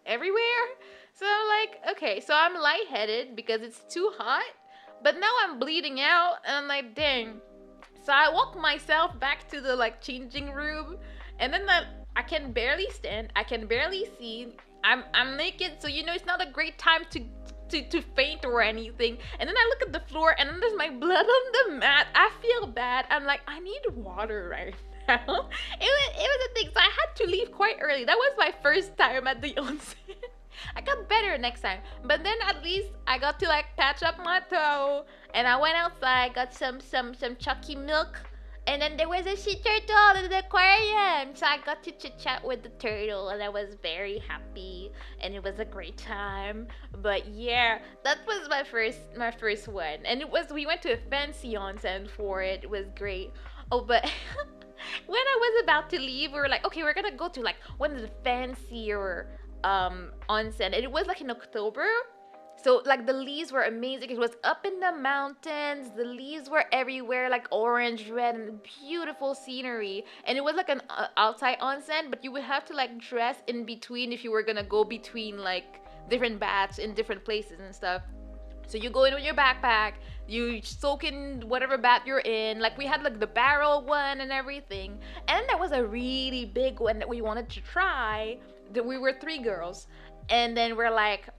everywhere. So I'm like, okay, so I'm lightheaded because it's too hot, but now I'm bleeding out, and I'm like, dang. So I walk myself back to the like changing room, and then I can barely stand, I can barely see. I'm naked, so you know it's not a great time to faint or anything. And then I look at the floor, and then there's my blood on the mat. I feel bad. I'm like, I need water right now. It was a thing. So I had to leave quite early. That was my first time at the onsen. I got better next time, but then at least I got to like patch up my toe, and I went outside, got some Chucky milk, and then there was a sea turtle in the aquarium, so I got to chit chat with the turtle, and I was very happy, and it was a great time. But yeah, that was my first one, and we went to a fancy onsen for it. It was great. Oh, but when I was about to leave, we were like, okay, we're gonna go to like one of the fancier onsen, and it was like in October, so like the leaves were amazing. It was up in the mountains, the leaves were everywhere, like orange, red, and beautiful scenery. And it was like an outside onsen, but you would have to like dress in between if you were gonna go between like different baths in different places and stuff. So you go in with your backpack, you soak in whatever bath you're in. Like we had like the barrel one and everything. And then there was a really big one that we wanted to try. That we were three girls, and then we're like,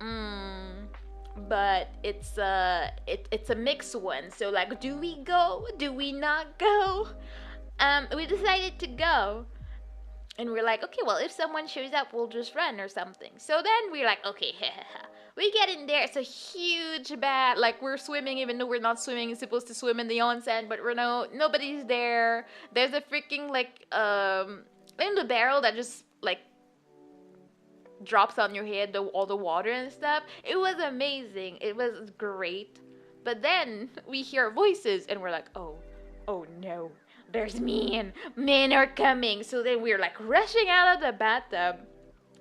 but it's a mixed one. So like, do we go? Do we not go? We decided to go. And we're like, okay, well, if someone shows up, we'll just run or something. So then we're like, okay, we get in there. It's a huge bath. Like we're swimming, even though we're not swimming. It's supposed to swim in the onsen, but nobody's there. There's a freaking like in the barrel that just like drops on your head, all the water and stuff. It was amazing. It was great. But then we hear voices, and we're like, oh no. There's men are coming. So then we're like rushing out of the bathtub,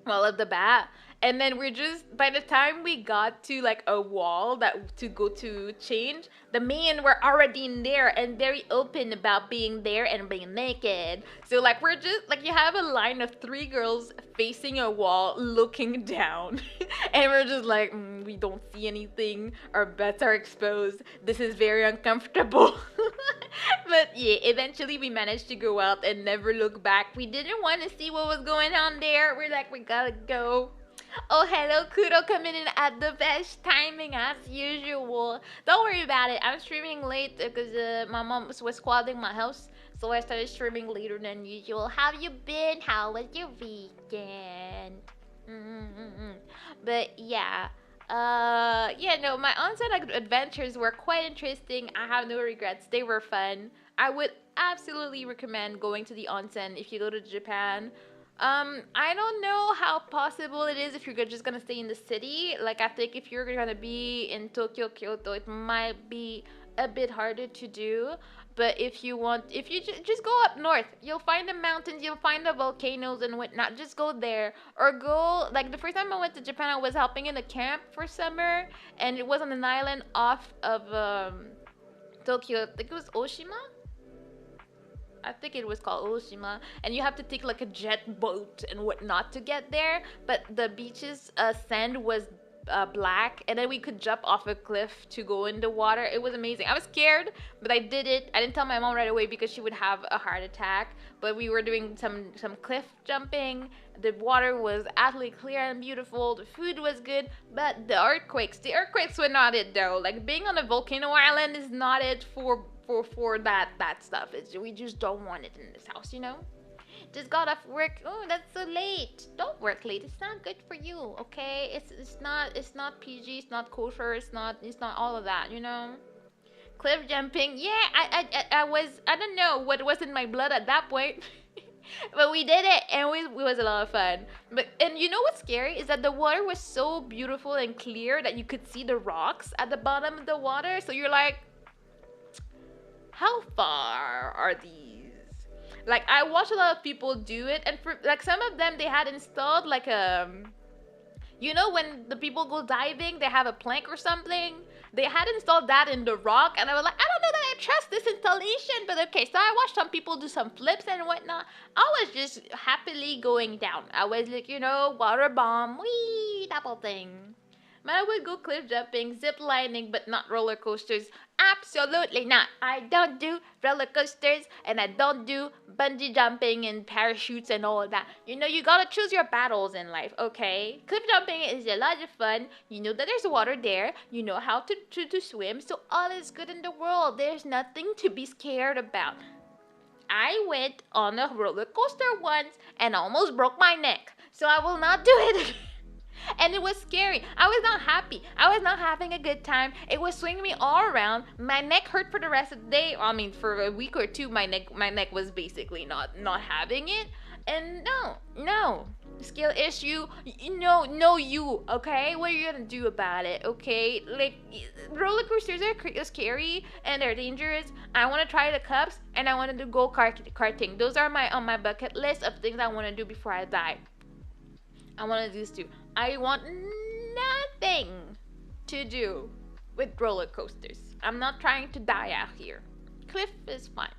well, of the bath, and then we're just, by the time we got to like a wall that to go to change, the men were already in there and very open about being there and being naked. So like we're just like, you have a line of three girls facing a wall looking down and we're just like, we don't see anything, our butts are exposed, this is very uncomfortable. But yeah, eventually we managed to go out and never look back. We didn't want to see what was going on there. We're like, we gotta go. Oh, hello, Kudo, coming in at the best timing as usual. Don't worry about it. I'm streaming late because my mom was squatting my house, so I started streaming later than usual. How have you been? How was your weekend? But yeah. Yeah, no, my onsen adventures were quite interesting. I have no regrets. They were fun. I would absolutely recommend going to the onsen if you go to Japan. I don't know how possible it is if you're just gonna stay in the city. Like, I think if you're gonna be in Tokyo, Kyoto, it might be a bit harder to do. But if you want, if you just go up north, you'll find the mountains, you'll find the volcanoes and whatnot. Just go there, or go, like the first time I went to Japan, I was helping in a camp for summer, and it was on an island off of Tokyo. I think it was Oshima. I think it was called Oshima, and you have to take like a jet boat and whatnot to get there. But the beaches, sand was black, and then we could jump off a cliff to go in the water. It was amazing. I was scared, but I did it. I didn't tell my mom right away because she would have a heart attack. But we were doing some cliff jumping. The water was absolutely clear and beautiful. The food was good, but the earthquakes were not it though. Like being on a volcano island is not it for that stuff. We just don't want it in this house, you know. Just got off work. Oh, that's so late. Don't work late. It's not good for you. Okay, it's not PG. It's not kosher. It's not all of that. You know. Cliff jumping. Yeah, I don't know what was in my blood at that point. But we did it, and it was a lot of fun. And you know what's scary is that the water was so beautiful and clear that you could see the rocks at the bottom of the water. So you're like, how far are these? Like I watched a lot of people do it, and for like some of them, they had installed like you know, when the people go diving, they have a plank or something. They had installed that in the rock, and I was like, I don't know that I trust this installation, but okay. So I watched some people do some flips and whatnot. I was just happily going down. I was like, you know, water bomb, wee, double thing. But I would go cliff jumping, zip lining, but not roller coasters. Absolutely not. I don't do roller coasters, and I don't do bungee jumping and parachutes and all of that. You know, you gotta choose your battles in life, okay? Cliff jumping is a lot of fun. You know that there's water there. You know how to swim, so all is good in the world. There's nothing to be scared about. I went on a roller coaster once and almost broke my neck, so I will not do it again. And it was scary. I was not happy. I was not having a good time. It was swinging me all around. My neck hurt for the rest of the day. I mean, for a week or two, my neck was basically not having it. And no, skill issue. No, you. Okay, what are you gonna do about it? Okay, like roller coasters are scary and they're dangerous. I want to try the cups and I want to do go karting. Those are on my bucket list of things I want to do before I die. I want to do this too. I want nothing to do with roller coasters. I'm not trying to die out here. Cliff is fine.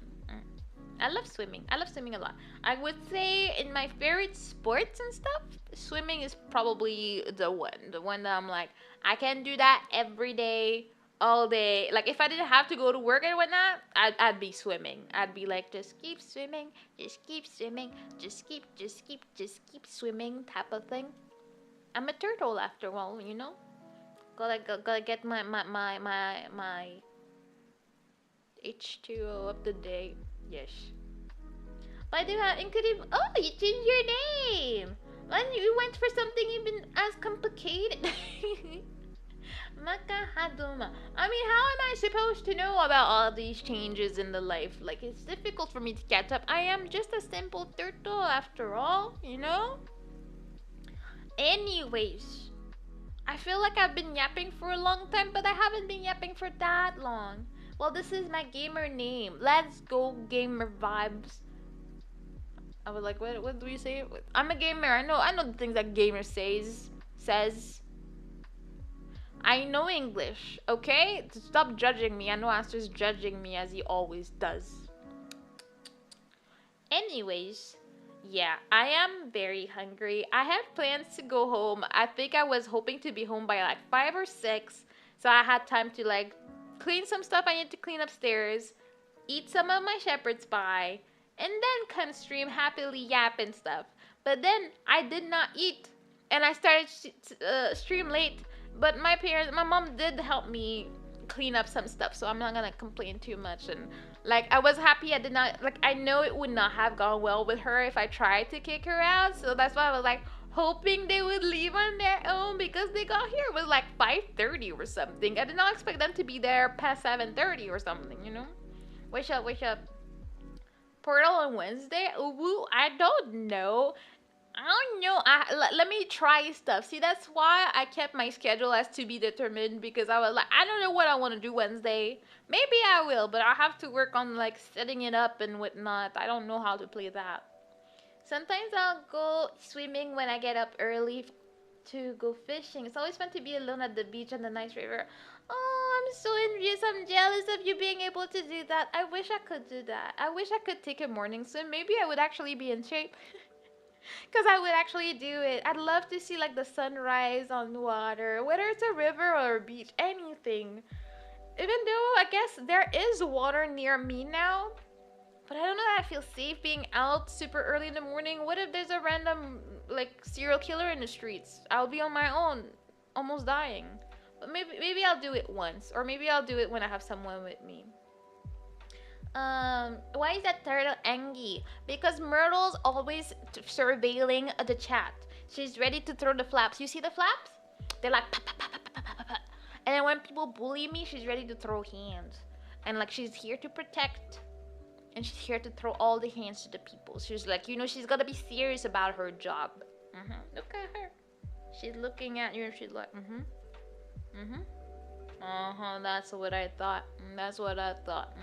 I love swimming. I love swimming a lot. I would say in my favorite sports and stuff, swimming is probably the one. The one that I'm like, I can do that every day, all day. Like if I didn't have to go to work and whatnot, I'd be swimming. I'd be like, just keep swimming, just keep swimming, just keep swimming type of thing. I'm a turtle after all, you know. Gotta get my H2O up to date. Yes. But I do have incredible. Oh, you changed your name. When you went for something even as complicated. Makahaduma. I mean, how am I supposed to know about all these changes in the life? Like, it's difficult for me to catch up. I am just a simple turtle after all, you know? Anyways, I feel like I've been yapping for a long time, but I haven't been yapping for that long. Well, this is my gamer name. Let's go, gamer vibes. I was like, what do you say? I'm a gamer. I know the things that gamer says. I know English, okay? Stop judging me. I know Aster's judging me as he always does. Anyways, yeah, I am very hungry. I had plans to go home. I think I was hoping to be home by like 5 or 6. So I had time to like clean some stuff I need to clean upstairs, eat some of my shepherd's pie, and then come stream happily yap and stuff. But then I did not eat, and I started stream late. But my mom did help me clean up some stuff, so I'm not gonna complain too much. And like, I was happy I did not, like, I know it would not have gone well with her if I tried to kick her out. So that's why I was like hoping they would leave on their own, because they got here. It was like 5:30 or something. I did not expect them to be there past 7:30 or something, you know? Wish up. Portal on Wednesday? Ooh, I don't know. I don't know. Let me try stuff. See, that's why I kept my schedule as to be determined because I was like, I don't know what I want to do Wednesday. Maybe I will, but I have to work on like setting it up and whatnot. I don't know how to play that. Sometimes I'll go swimming when I get up early to go fishing. It's always fun to be alone at the beach on the nice river. Oh, I'm so envious. I'm jealous of you being able to do that. I wish I could do that. I wish I could take a morning swim. Maybe I would actually be in shape. Because I would actually do it. I'd love to see like the sunrise on the water, whether it's a river or a beach, anything. Even though I guess there is water near me now, but I don't know that I feel safe being out super early in the morning. What if there's a random like serial killer in the streets? I'll be on my own, almost dying. But maybe I'll do it once, or maybe I'll do it when I have someone with me. Why is that turtle angry? Because Myrtle's always surveilling the chat. She's ready to throw the flaps. You see the flaps? They're like pa, pa, pa, pa, pa, pa, pa, pa. And then when people bully me, she's ready to throw hands. And like she's here to protect. And she's here to throw all the hands to the people. She's like, you know, she's gotta be serious about her job. Look at her. She's looking at you and she's like, that's what I thought. That's what I thought.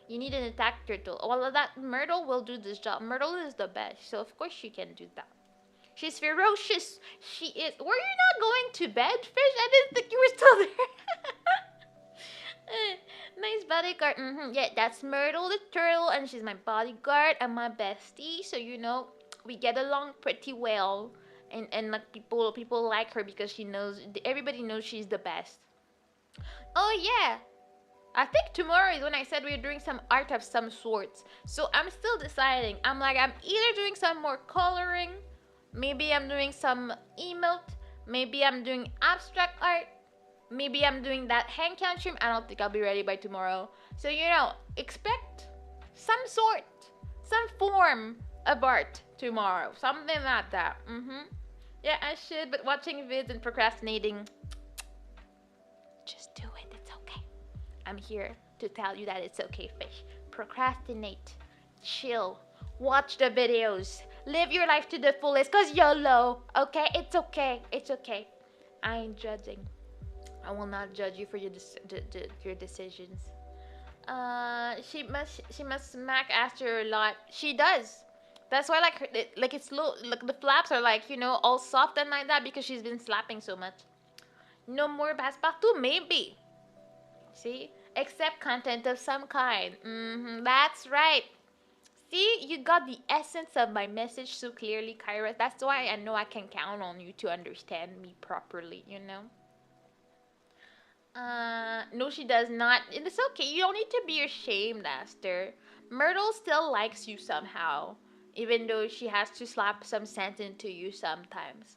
You need an attack turtle. Well, that Myrtle will do this job. Myrtle is the best, so of course she can do that. She's ferocious. She is. Were you not going to bed, Fish? I didn't think you were still there. Nice bodyguard. Yeah, that's Myrtle the turtle, and she's my bodyguard and my bestie. So you know, we get along pretty well, and like people like her because she knows. Everybody knows she's the best. Oh yeah. I think tomorrow is when I said we are doing some art of some sorts. So I'm still deciding. I'm either doing some more coloring, maybe I'm doing some emote, maybe I'm doing abstract art, maybe I'm doing that hand count stream. I don't think I'll be ready by tomorrow. So you know, expect some sort, some form of art tomorrow. Something like that. Yeah, I should, but watching vids and procrastinating, just do it. It's okay. I'm here to tell you that it's okay, Fish. Procrastinate. Chill. Watch the videos. Live your life to the fullest, cause YOLO. Okay? It's okay. It's okay. I ain't judging. I will not judge you for your your decisions. She must smack Aster a lot. She does. That's why like it's low. Like the flaps are like, you know, all soft and like that because she's been slapping so much. No more passepartout, maybe. See? Accept content of some kind. That's right. See? You got the essence of my message so clearly, Kyra. That's why I know I can count on you to understand me properly, you know? No, she does not. And it's okay. You don't need to be ashamed, Aster. Myrtle still likes you somehow, even though she has to slap some sense into you sometimes.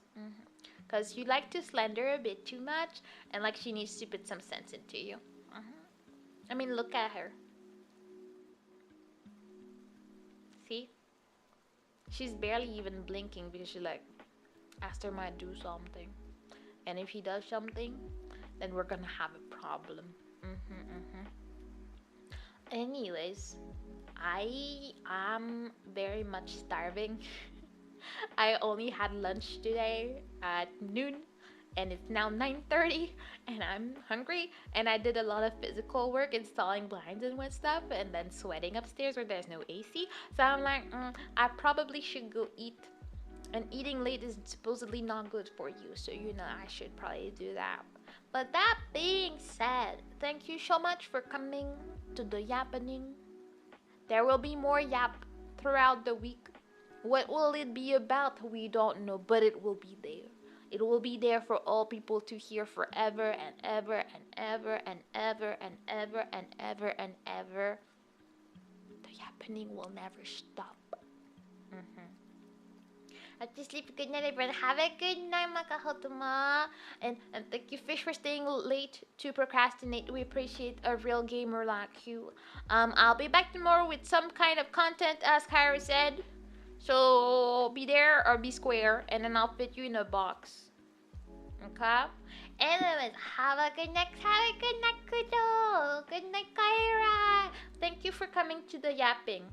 Because you like to slender a bit too much, and like she needs to put some sense into you. I mean, look at her. See? She's barely even blinking because she's like, Aster might do something. And if he does something, then we're gonna have a problem. Anyways, I am very much starving. I only had lunch today at noon, and it's now 9:30, and I'm hungry, and I did a lot of physical work installing blinds and what stuff, and then sweating upstairs where there's no AC. So I'm like, I probably should go eat, and eating late is supposedly not good for you, so you know I should probably do that. But that being said, thank you so much for coming to the yappening. There will be more yap throughout the week. What will it be about? We don't know, but it will be there. It will be there for all people to hear forever and ever and ever and ever and ever and ever and ever. The happening will never stop. At least sleep good night, everyone. Have a good night, makahotuma. And thank you, Fish, for staying late to procrastinate. We appreciate a real gamer like you. I'll be back tomorrow with some kind of content, as Kyra said. So be there or be square, and then I'll fit you in a box. Okay? Anyways, have a good night. Have a good night, Kudo. Good night, Kyra. Thank you for coming to the yapping.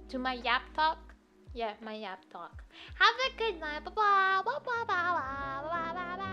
To my yap talk. Yeah, my yap talk. Have a good night. Bye bye. Bye bye bye bye bye bye bye.